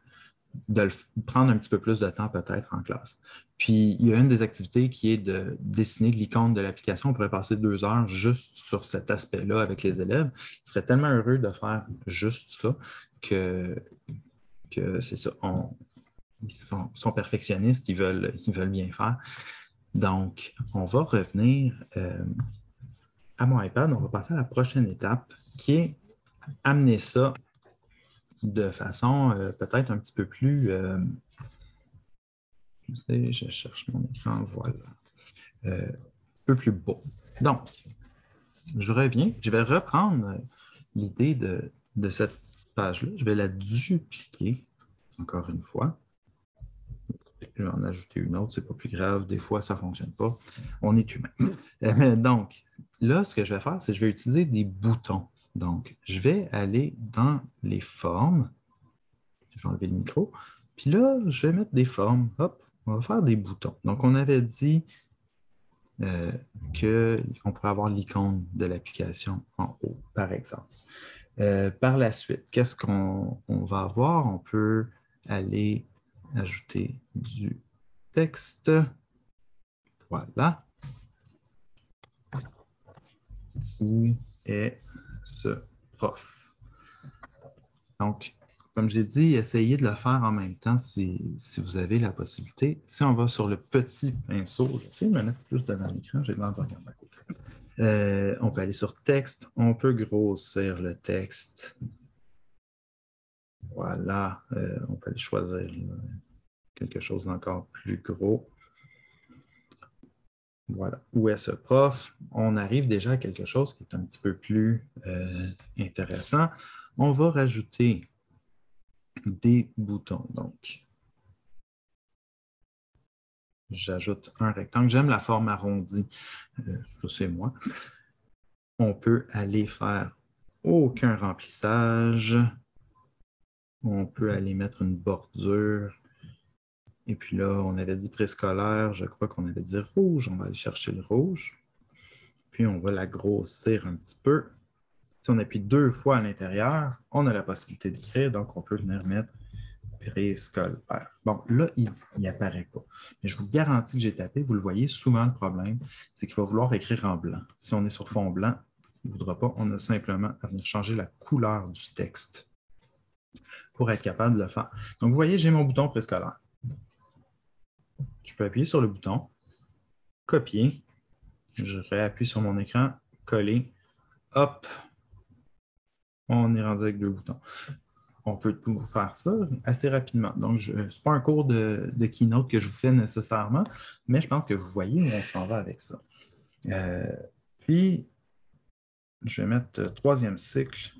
le prendre un petit peu plus de temps peut-être en classe. Puis, il y a une des activités qui est de dessiner l'icône de l'application. On pourrait passer 2 heures juste sur cet aspect-là avec les élèves. Ils seraient tellement heureux de faire juste ça que c'est ça. Ils sont perfectionnistes, ils veulent bien faire. Donc, on va revenir à mon iPad. On va passer à la prochaine étape qui est amener ça de façon peut-être un petit peu plus... je cherche mon écran, voilà. Un peu plus beau. Donc, je reviens. Je vais reprendre l'idée de cette page-là. Je vais la dupliquer encore une fois. Je vais en ajouter une autre, c'est pas plus grave. Des fois, ça ne fonctionne pas. On est humain. Donc, là, ce que je vais faire, c'est que je vais utiliser des boutons. Donc, je vais aller dans les formes. Je vais enlever le micro. Puis là, je vais mettre des formes. Hop, on va faire des boutons. Donc, on avait dit qu'on pourrait avoir l'icône de l'application en haut, par exemple. Par la suite, qu'est-ce qu'on va avoir? On peut aller ajouter du texte. Voilà. Où est ce prof? Donc, comme j'ai dit, essayez de le faire en même temps si vous avez la possibilité. Si on va sur le petit pinceau, j'essaie de me mettre plus devant l'écran, j'ai de l'air de regarder à côté. On peut aller sur texte, on peut grossir le texte. Voilà, on peut aller choisir quelque chose d'encore plus gros. Voilà. Où est ce prof? On arrive déjà à quelque chose qui est un petit peu plus intéressant. On va rajouter des boutons. Donc, j'ajoute un rectangle. J'aime la forme arrondie. Ça, c'est moi. On peut aller faire aucun remplissage. On peut aller mettre une bordure. Et puis là, on avait dit préscolaire. Je crois qu'on avait dit rouge. On va aller chercher le rouge. Puis on va la grossir un petit peu. Si on appuie 2 fois à l'intérieur, on a la possibilité d'écrire, donc on peut venir mettre préscolaire. Bon, là, il n'apparaît pas. Mais je vous garantis que j'ai tapé, vous le voyez, souvent le problème, c'est qu'il va vouloir écrire en blanc. Si on est sur fond blanc, il ne voudra pas, on a simplement à venir changer la couleur du texte pour être capable de le faire. Donc, vous voyez, j'ai mon bouton préscolaire. Je peux appuyer sur le bouton, copier, je réappuie sur mon écran, coller, hop, on est rendu avec 2 boutons. On peut tout faire ça assez rapidement. Donc, ce n'est pas un cours de Keynote que je vous fais nécessairement, mais je pense que vous voyez où on s'en va avec ça. Puis, je vais mettre 3e cycle.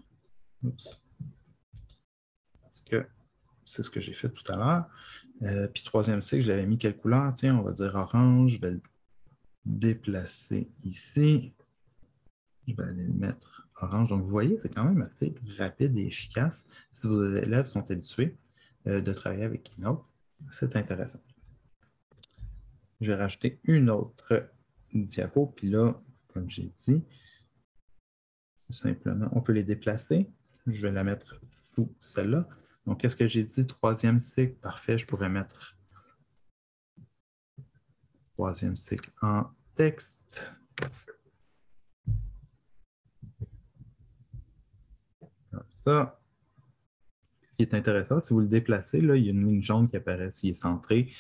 Oups. Parce que c'est ce que j'ai fait tout à l'heure. Puis, 3e cycle, j'avais mis quelle couleur? Tiens, on va dire orange. Je vais le déplacer ici. Je vais aller le mettre orange. Donc, vous voyez, c'est quand même assez rapide et efficace. Si vos élèves sont habitués de travailler avec Keynote, c'est intéressant. Je vais rajouter une autre diapo, puis là, comme j'ai dit, simplement, on peut les déplacer. Je vais la mettre sous celle-là. Donc, qu'est-ce que j'ai dit? 3e cycle, parfait. Je pourrais mettre 3e cycle en texte. Comme ça. Ce qui est intéressant, si vous le déplacez, là, il y a une ligne jaune qui apparaît s'il est centré.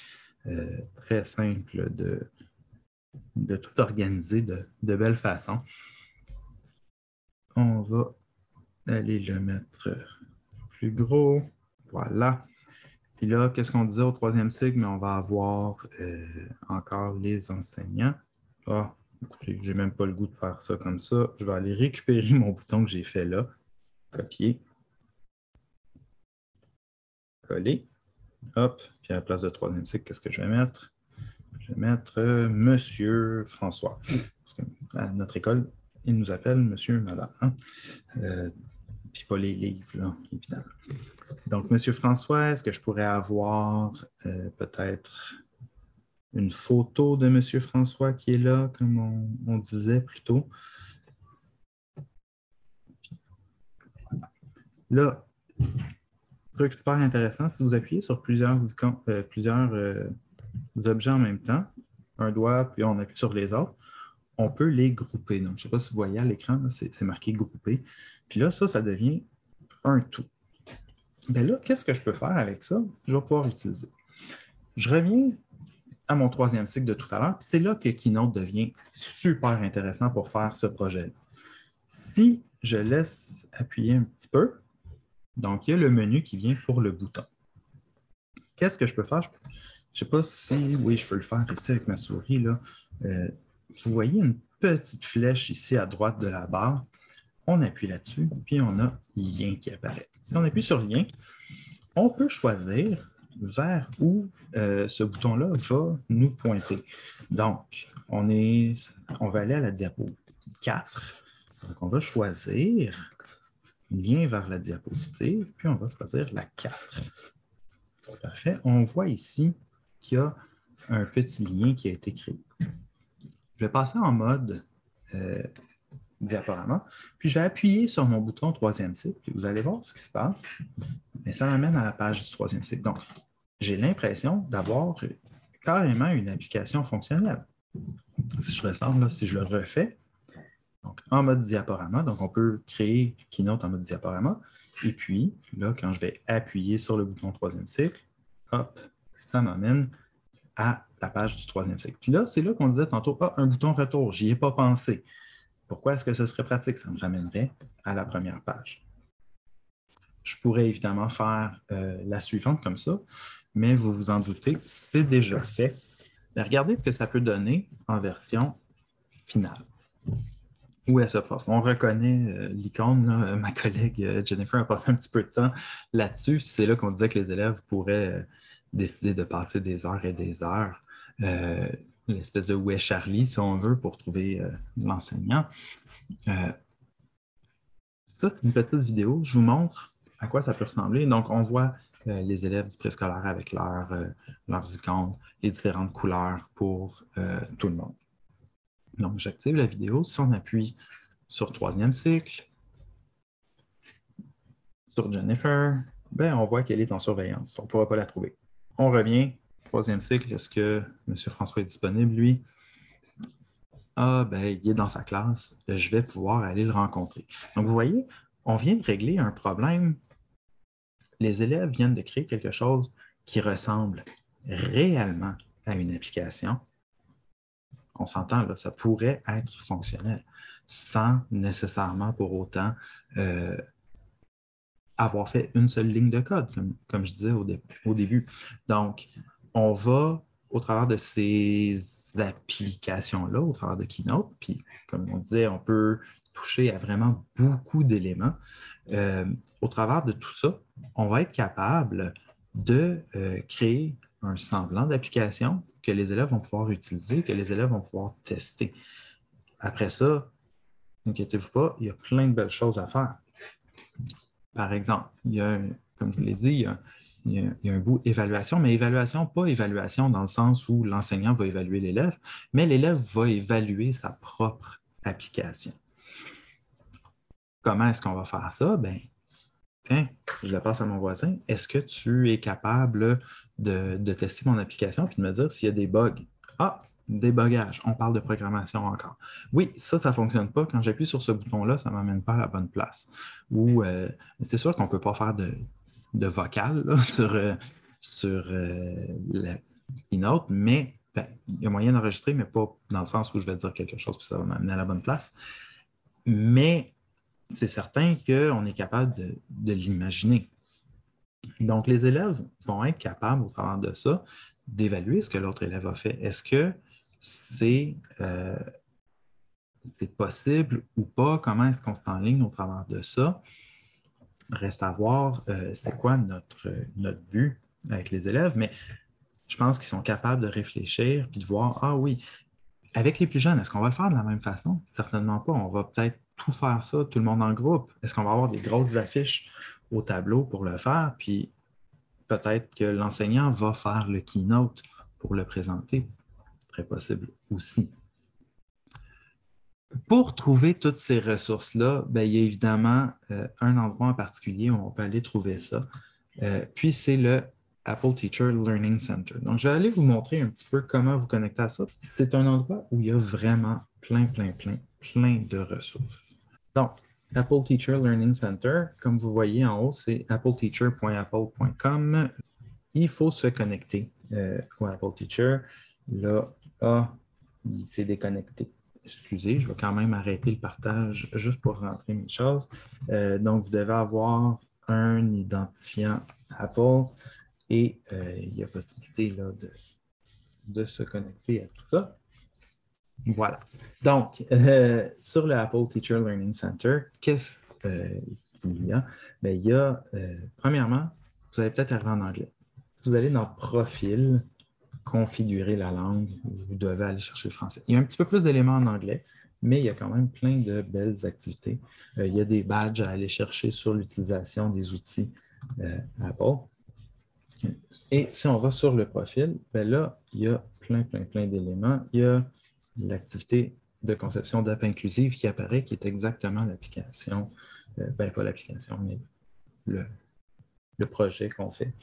Très simple de tout organiser de belle façon. On va aller le mettre plus gros. Voilà. Puis là, qu'est-ce qu'on disait au 3e cycle? Mais on va avoir encore les enseignants. Ah, écoutez, je n'ai même pas le goût de faire ça comme ça. Je vais aller récupérer mon bouton que j'ai fait là. Copier. Coller. Hop. Puis à la place de 3e cycle, qu'est-ce que je vais mettre? Je vais mettre Monsieur François. Parce qu'à notre école, il nous appelle Monsieur Madame. Hein? Puis pas les livres, là, évidemment. Donc, Monsieur François, est-ce que je pourrais avoir peut-être une photo de Monsieur François qui est là, comme on disait plus tôt? Là, truc super intéressant, si vous appuyez sur plusieurs objets en même temps, un doigt, puis on appuie sur les autres, on peut les grouper. Donc, je ne sais pas si vous voyez à l'écran, c'est marqué grouper. Puis là, ça devient un tout. Bien là, qu'est-ce que je peux faire avec ça? Je vais pouvoir utiliser. Je reviens à mon 3e cycle de tout à l'heure. C'est là que Keynote devient super intéressant pour faire ce projet-là. Si je laisse appuyer un petit peu, Donc, il y a le menu qui vient pour le bouton. Qu'est-ce que je peux faire? Je ne sais pas si... Oui, je peux le faire ici avec ma souris. Là. Vous voyez une petite flèche ici à droite de la barre. On appuie là-dessus, puis on a lien qui apparaît. Si on appuie sur lien, on peut choisir vers où ce bouton-là va nous pointer. Donc, on va aller à la diapo 4. Donc, on va choisir lien vers la diapositive, puis on va choisir la 4. Parfait. On voit ici qu'il y a un petit lien qui a été créé. Je vais passer en mode diaporama, puis je vais appuyer sur mon bouton troisième cycle, puis vous allez voir ce qui se passe. Et ça m'amène à la page du troisième cycle. Donc, j'ai l'impression d'avoir carrément une application fonctionnelle. Si je ressors, là, si je le refais, donc en mode diaporama, donc on peut créer Keynote en mode diaporama, et puis là, quand je vais appuyer sur le bouton troisième cycle, hop, ça m'amène à la page du troisième cycle. Puis là, c'est là qu'on disait tantôt, un bouton retour, j'y ai pas pensé. Pourquoi est-ce que ce serait pratique? Ça me ramènerait à la première page. Je pourrais évidemment faire la suivante comme ça, mais vous vous en doutez, c'est déjà fait. Mais regardez ce que ça peut donner en version finale. Où est ce prof? On reconnaît l'icône. Ma collègue Jennifer a passé un petit peu de temps là-dessus. C'est là qu'on disait que les élèves pourraient décider de passer des heures et des heures. L'espèce de où est Charlie, si on veut, pour trouver l'enseignant. Ça, c'est une petite vidéo. Je vous montre à quoi ça peut ressembler. Donc, on voit les élèves du préscolaire avec leurs icônes, les différentes couleurs pour tout le monde. Donc, j'active la vidéo. Si on appuie sur troisième cycle, sur Jennifer, ben, on voit qu'elle est en surveillance. On ne pourra pas la trouver. On revient. Troisième cycle, est-ce que M. François est disponible, lui? Ah, ben, il est dans sa classe. Je vais pouvoir aller le rencontrer. Donc, vous voyez, on vient de régler un problème. Les élèves viennent de créer quelque chose qui ressemble réellement à une application. On s'entend, là, ça pourrait être fonctionnel sans nécessairement pour autant avoir fait une seule ligne de code, comme je disais au début. Donc, on va, au travers de ces applications-là, au travers de Keynote, puis comme on disait, on peut toucher à vraiment beaucoup d'éléments. Au travers de tout ça, on va être capable de créer un semblant d'application que les élèves vont pouvoir utiliser, que les élèves vont pouvoir tester. Après ça, n'inquiétez-vous pas, il y a plein de belles choses à faire. Par exemple, comme je vous l'ai dit, il y a un bout évaluation, mais évaluation, pas évaluation dans le sens où l'enseignant va évaluer l'élève, mais l'élève va évaluer sa propre application. Comment est-ce qu'on va faire ça? Bien, tiens, je le passe à mon voisin. Est-ce que tu es capable de tester mon application et de me dire s'il y a des bugs? Ah, débogage. On parle de programmation encore. Oui, ça ne fonctionne pas. Quand j'appuie sur ce bouton-là, ça ne m'amène pas à la bonne place. Ou c'est sûr qu'on ne peut pas faire de vocal là, sur la Keynote, mais ben, il y a moyen d'enregistrer, mais pas dans le sens où je vais dire quelque chose et ça va m'amener à la bonne place. Mais c'est certain qu'on est capable de l'imaginer. Donc, les élèves vont être capables, au travers de ça, d'évaluer ce que l'autre élève a fait. Est-ce que c'est possible ou pas? Comment est-ce qu'on s'enligne au travers de ça? Reste à voir c'est quoi notre but avec les élèves, mais je pense qu'ils sont capables de réfléchir et de voir, ah oui, avec les plus jeunes, est-ce qu'on va le faire de la même façon? Certainement pas. On va peut-être tout faire ça, tout le monde en groupe. Est-ce qu'on va avoir des grosses affiches au tableau pour le faire? Puis peut-être que l'enseignant va faire le keynote pour le présenter. Très possible aussi. Pour trouver toutes ces ressources-là, bien, il y a évidemment un endroit en particulier où on peut aller trouver ça. Puis c'est le Apple Teacher Learning Center. Donc, je vais aller vous montrer un petit peu comment vous connecter à ça. C'est un endroit où il y a vraiment plein de ressources. Donc, Apple Teacher Learning Center, comme vous voyez en haut, c'est appleteacher.apple.com. Il faut se connecter au Apple Teacher. Là, il s'est déconnecté. Excusez, je vais quand même arrêter le partage juste pour rentrer mes choses. Donc, vous devez avoir un identifiant Apple et il y a possibilité là, de se connecter à tout ça. Voilà. Donc, sur le Apple Teacher Learning Center, qu'est-ce qu'il y a? Bien, il y a, premièrement, vous allez peut-être arriver en anglais. Si vous allez dans Profil, configurer la langue, vous devez aller chercher le français. Il y a un petit peu plus d'éléments en anglais, mais il y a quand même plein de belles activités. Il y a des badges à aller chercher sur l'utilisation des outils Apple. Et si on va sur le profil, bien là, il y a plein d'éléments. Il y a l'activité de conception d'app inclusive qui apparaît, qui est exactement l'application, pas l'application, mais le projet qu'on fait.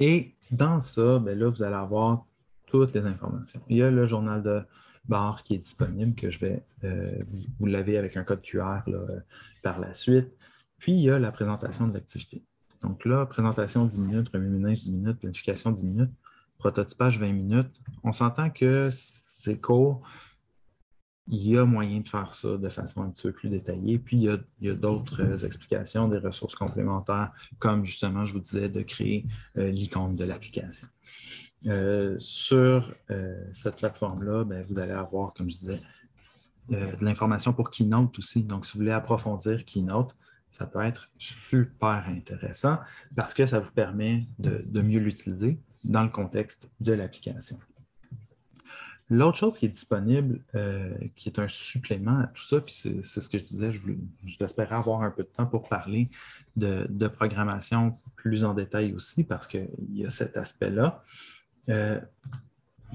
Et dans ça, bien là, vous allez avoir toutes les informations. Il y a le journal de bord qui est disponible, que je vais, vous l'avez avec un code QR là, par la suite. Puis, il y a la présentation de l'activité. Donc là, présentation 10 minutes, remue-ménage 10 minutes, planification 10 minutes, prototypage 20 minutes. On s'entend que c'est court. Il y a moyen de faire ça de façon un petit peu plus détaillée. Puis, il y a d'autres explications, des ressources complémentaires, comme justement, je vous disais, de créer l'icône de l'application. Sur cette plateforme-là, bien, vous allez avoir, comme je disais, de l'information pour Keynote aussi. Donc, si vous voulez approfondir Keynote, ça peut être super intéressant parce que ça vous permet de mieux l'utiliser dans le contexte de l'application. L'autre chose qui est disponible, qui est un supplément à tout ça, puis c'est ce que je disais, j'espérais avoir un peu de temps pour parler de programmation plus en détail aussi, parce qu'il y a cet aspect-là.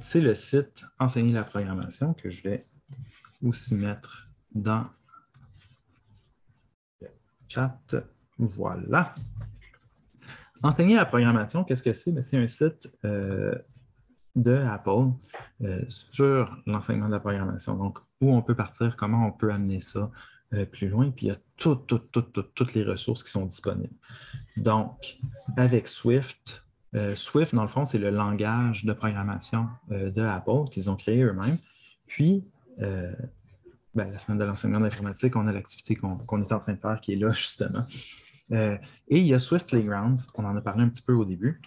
C'est le site Enseigner la programmation que je vais aussi mettre dans le chat. Voilà. Enseigner la programmation, qu'est-ce que c'est? C'est un site de Apple sur l'enseignement de la programmation. Donc, où on peut partir, comment on peut amener ça plus loin. Puis, il y a toutes les ressources qui sont disponibles. Donc, avec Swift, Swift, dans le fond, c'est le langage de programmation de Apple qu'ils ont créé eux-mêmes. Puis, la semaine de l'enseignement de l'informatique, on a l'activité qu'on est en train de faire qui est là, justement. Et il y a Swift Playgrounds, on en a parlé un petit peu au début.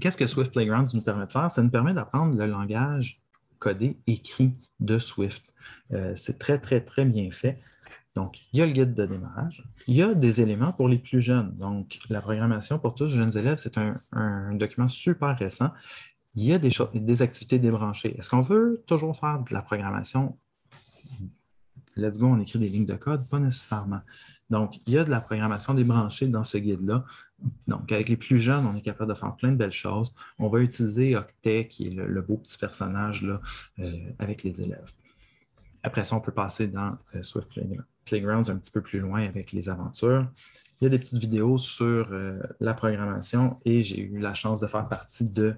Qu'est-ce que Swift Playgrounds nous permet de faire? Ça nous permet d'apprendre le langage codé, écrit de Swift. C'est très bien fait. Donc, il y a le guide de démarrage. Il y a des éléments pour les plus jeunes. Donc, la programmation pour tous les jeunes élèves, c'est un document super récent. Il y a des activités débranchées. Est-ce qu'on veut toujours faire de la programmation? Let's go, on écrit des lignes de code? Pas nécessairement. Donc, il y a de la programmation débranchée dans ce guide-là. Donc, avec les plus jeunes, on est capable de faire plein de belles choses. On va utiliser Octet, qui est le beau petit personnage là, avec les élèves. Après ça, on peut passer dans Swift Playgrounds un petit peu plus loin avec les aventures. Il y a des petites vidéos sur la programmation et j'ai eu la chance de faire partie de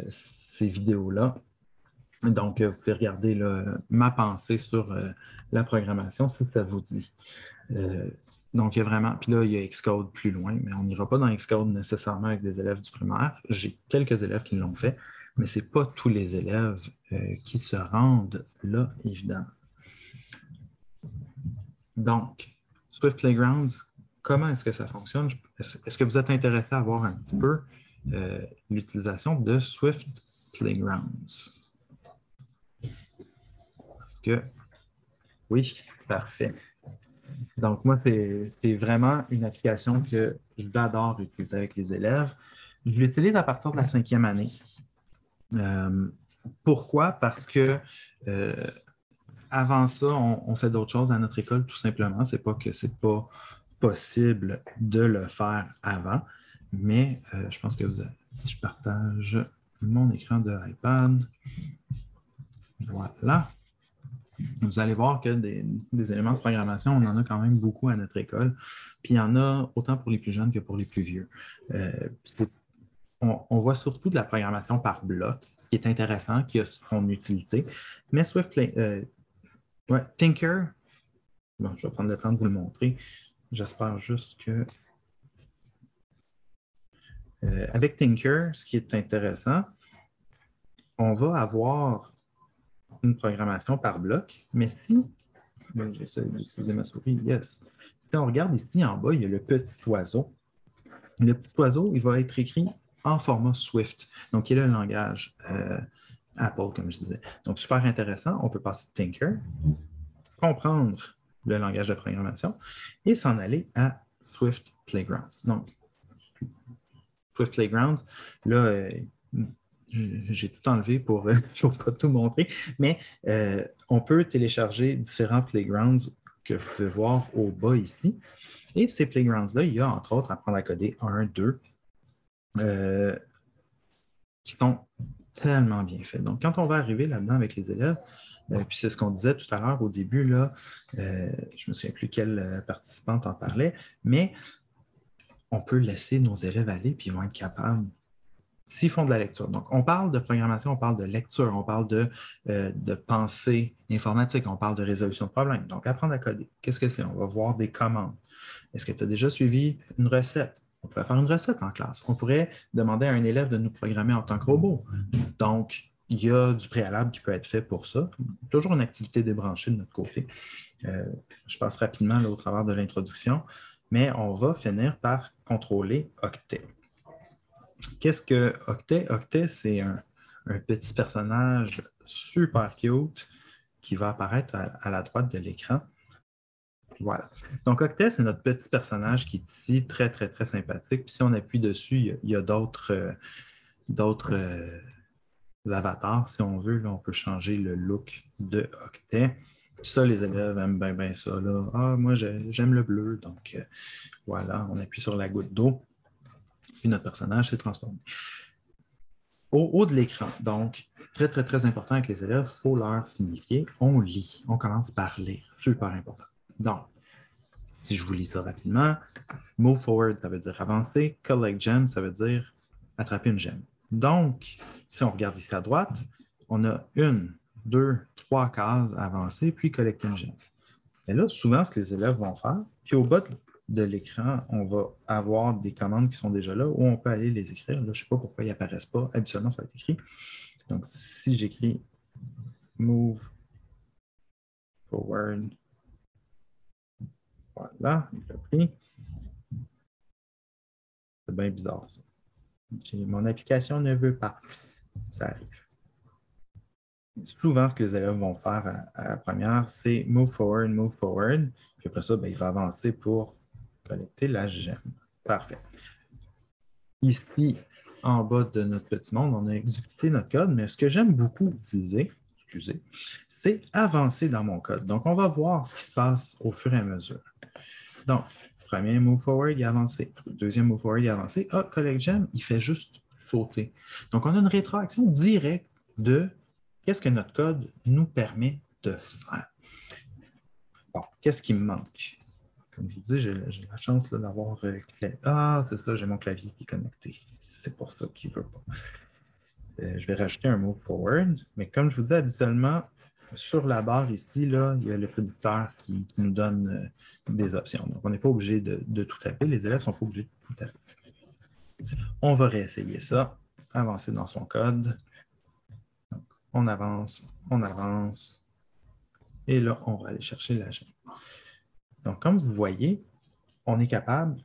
ces vidéos-là. Donc, vous pouvez regarder là, ma pensée sur la programmation, si ça vous dit. Donc, il y a vraiment, puis là, il y a Xcode plus loin, mais on n'ira pas dans Xcode nécessairement avec des élèves du primaire. J'ai quelques élèves qui l'ont fait, mais ce n'est pas tous les élèves qui se rendent là, évidemment. Donc, Swift Playgrounds, comment est-ce que ça fonctionne? Est-ce que vous êtes intéressé à voir un petit peu l'utilisation de Swift Playgrounds? Oui, parfait. Donc, moi, c'est vraiment une application que j'adore utiliser avec les élèves. Je l'utilise à partir de la 5e année. Pourquoi? Parce que avant ça, on fait d'autres choses à notre école, tout simplement. C'est pas que c'est pas possible de le faire avant, mais je pense que si je partage mon écran de iPad, voilà. Vous allez voir que des éléments de programmation, on en a quand même beaucoup à notre école. Puis il y en a autant pour les plus jeunes que pour les plus vieux. On voit surtout de la programmation par bloc, ce qui est intéressant, qui a son utilité. Mais Thinker, bon, je vais prendre le temps de vous le montrer. J'espère juste que... avec Thinker, ce qui est intéressant, on va avoir une programmation par bloc, mais si j'essaie d'utiliser ma souris, yes. Si on regarde ici en bas, il y a le petit oiseau. Le petit oiseau, il va être écrit en format Swift, donc qui est le langage Apple, comme je disais. Donc, super intéressant. On peut passer de Tinker, comprendre le langage de programmation et s'en aller à Swift Playgrounds. Donc, Swift Playgrounds, là, j'ai tout enlevé pour ne pas tout montrer, mais on peut télécharger différents playgrounds que vous pouvez voir au bas ici. Et ces playgrounds-là, il y a entre autres apprendre à coder 1, 2, qui sont tellement bien faits. Donc, quand on va arriver là-dedans avec les élèves, puis c'est ce qu'on disait tout à l'heure au début, là, je ne me souviens plus quelle participante en parlait, mais on peut laisser nos élèves aller, puis ils vont être capables s'ils font de la lecture. Donc, on parle de programmation, on parle de lecture, on parle de pensée informatique, on parle de résolution de problèmes. Donc, apprendre à coder. Qu'est-ce que c'est? On va voir des commandes. Est-ce que tu as déjà suivi une recette? On pourrait faire une recette en classe. On pourrait demander à un élève de nous programmer en tant que robot. Donc, il y a du préalable qui peut être fait pour ça. Toujours une activité débranchée de notre côté. Je passe rapidement là, au travers de l'introduction, mais on va finir par contrôler Octet. Qu'est-ce que Octet? Octet, c'est un petit personnage super cute qui va apparaître à la droite de l'écran. Voilà. Donc, Octet, c'est notre petit personnage qui est ici très, très, très sympathique. Puis si on appuie dessus, il y a d'autres avatars, si on veut. Là, on peut changer le look de Octet. Puis ça, les élèves aiment bien ça. Là. Ah, moi, j'aime le bleu. Donc, voilà, on appuie sur la goutte d'eau. Puis notre personnage s'est transformé. Au haut de l'écran, donc, très, très, très important avec les élèves, il faut leur signifier, on lit, on commence par lire, super important. Donc, si je vous lis ça rapidement, move forward, ça veut dire avancer, collect gem, ça veut dire attraper une gemme. Donc, si on regarde ici à droite, on a 1, 2, 3 cases à avancer, puis collecter une gemme. Et là, souvent, ce que les élèves vont faire, puis au bas de l'écran, on va avoir des commandes qui sont déjà là où on peut aller les écrire. Là, je ne sais pas pourquoi ils n'apparaissent pas. Habituellement, ça va être écrit. Donc, si j'écris move forward, voilà, il l'a pris. C'est bien bizarre, ça. Mon application ne veut pas. Ça arrive. Souvent, ce que les élèves vont faire à la première, c'est move forward. Puis après ça, il va avancer pour collecter la gemme. Parfait. Ici, en bas de notre petit monde, on a exécuté notre code, mais ce que j'aime beaucoup utiliser, c'est avancer dans mon code. Donc, on va voir ce qui se passe au fur et à mesure. Donc, premier move forward, il a avancé. Deuxième move forward, il a avancé. Ah, collect gem, il fait juste sauter. Donc, on a une rétroaction directe de qu'est-ce que notre code nous permet de faire. Bon, qu'est-ce qui me manque? Comme je vous dis, j'ai la chance d'avoir... Ah, c'est ça, j'ai mon clavier qui est connecté. C'est pour ça qu'il ne veut pas. Je vais rajouter un move forward, mais comme je vous dis habituellement, sur la barre ici, là, il y a le prédicteur qui nous donne des options. Donc, on n'est pas obligé de tout taper. Les élèves ne sont pas obligés de tout taper. On va réessayer ça, avancer dans son code. Donc, on avance, et là, on va aller chercher la gemme. Donc, comme vous voyez, on est capable,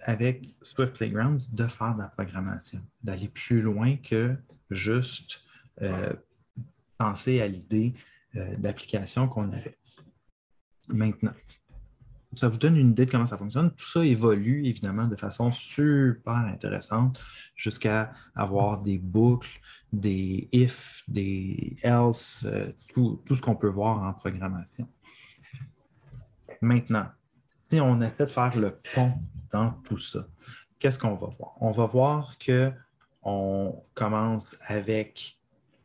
avec Swift Playgrounds, de faire de la programmation, d'aller plus loin que juste penser à l'idée d'application qu'on avait. Maintenant, ça vous donne une idée de comment ça fonctionne. Tout ça évolue évidemment de façon super intéressante jusqu'à avoir des boucles, des if, des else, tout ce qu'on peut voir en programmation. Maintenant, si on essaie de faire le pont dans tout ça, qu'est-ce qu'on va voir? On va voir qu'on commence avec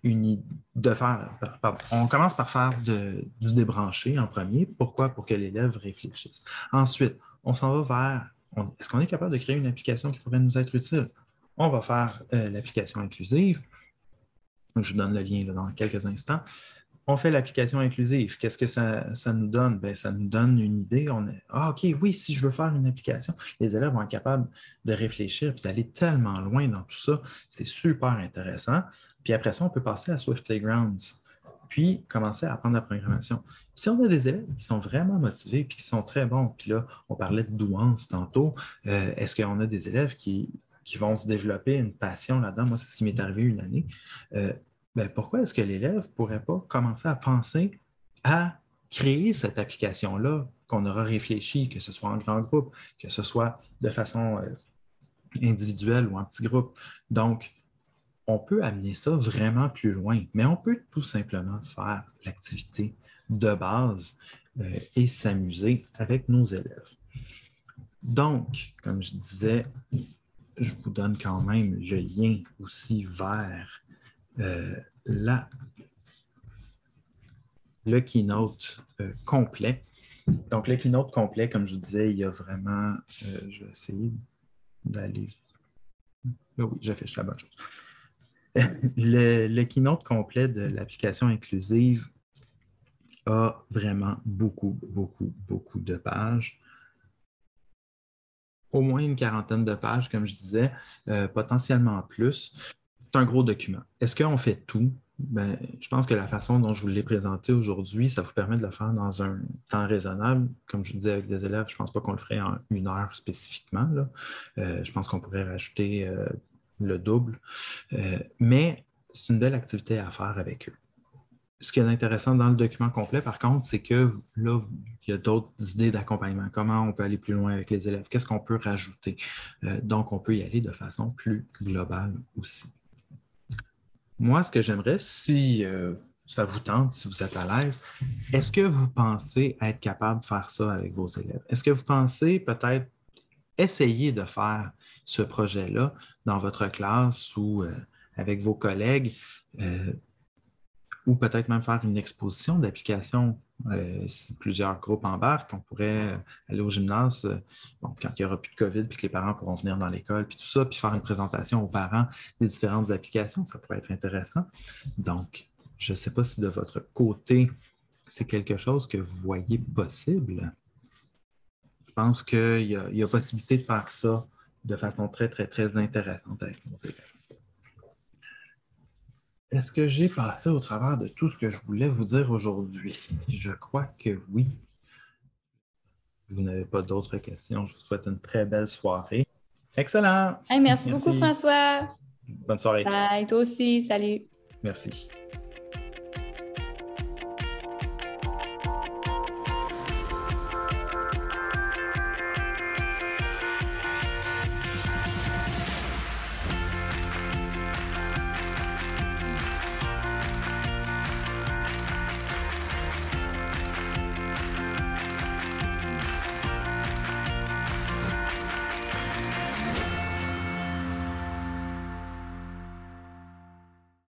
on commence par faire du débranché en premier. Pourquoi? Pour que l'élève réfléchisse. Ensuite, on s'en va vers, est-ce qu'on est capable de créer une application qui pourrait nous être utile? On va faire l'application inclusive. Je vous donne le lien là, dans quelques instants. On fait l'application inclusive. Qu'est-ce que ça nous donne? Bien, ça nous donne une idée. OK, oui, si je veux faire une application, les élèves vont être capables de réfléchir et d'aller tellement loin dans tout ça. C'est super intéressant. Puis après ça, on peut passer à Swift Playgrounds. puis commencer à apprendre la programmation. Puis si on a des élèves qui sont vraiment motivés puis qui sont très bons, puis là, on parlait de douance tantôt, est-ce qu'on a des élèves qui vont se développer une passion là-dedans? Moi, c'est ce qui m'est arrivé une année. Pourquoi est-ce que l'élève ne pourrait pas commencer à penser à créer cette application-là qu'on aura réfléchi, que ce soit en grand groupe, que ce soit de façon individuelle ou en petit groupe. Donc, on peut amener ça vraiment plus loin, mais on peut tout simplement faire l'activité de base et s'amuser avec nos élèves. Donc, comme je disais, je vous donne quand même le lien aussi vers le keynote complet. Donc, le keynote complet, comme je vous disais, il y a vraiment, je vais essayer d'aller... oui, j'affiche la bonne chose. Le keynote complet de l'application inclusive a vraiment beaucoup de pages. Au moins une quarantaine de pages, comme je disais, potentiellement plus. C'est un gros document. Est-ce qu'on fait tout? Je pense que la façon dont je vous l'ai présenté aujourd'hui, ça vous permet de le faire dans un temps raisonnable. Comme je disais avec des élèves, je ne pense pas qu'on le ferait en 1 heure spécifiquement. Là. Je pense qu'on pourrait rajouter le double. Mais c'est une belle activité à faire avec eux. Ce qui est intéressant dans le document complet, par contre, c'est que là, il y a d'autres idées d'accompagnement. Comment on peut aller plus loin avec les élèves? Qu'est-ce qu'on peut rajouter? Donc, on peut y aller de façon plus globale aussi. Moi, ce que j'aimerais, si ça vous tente, si vous êtes à l'aise, est-ce que vous pensez être capable de faire ça avec vos élèves? Est-ce que vous pensez peut-être essayer de faire ce projet-là dans votre classe ou avec vos collègues ou peut-être même faire une exposition d'applications si plusieurs groupes embarquent, on pourrait aller au gymnase quand il n'y aura plus de COVID puis que les parents pourront venir dans l'école puis tout ça, puis faire une présentation aux parents des différentes applications, ça pourrait être intéressant. Donc, je ne sais pas si de votre côté, c'est quelque chose que vous voyez possible. Je pense qu'il y a possibilité de faire ça de façon très intéressante avec nos élèves. Est-ce que j'ai passé au travers de tout ce que je voulais vous dire aujourd'hui? Je crois que oui. Si vous n'avez pas d'autres questions, je vous souhaite une très belle soirée. Excellent! Hey, merci beaucoup, François. Bonne soirée. Bye, toi aussi. Salut. Merci.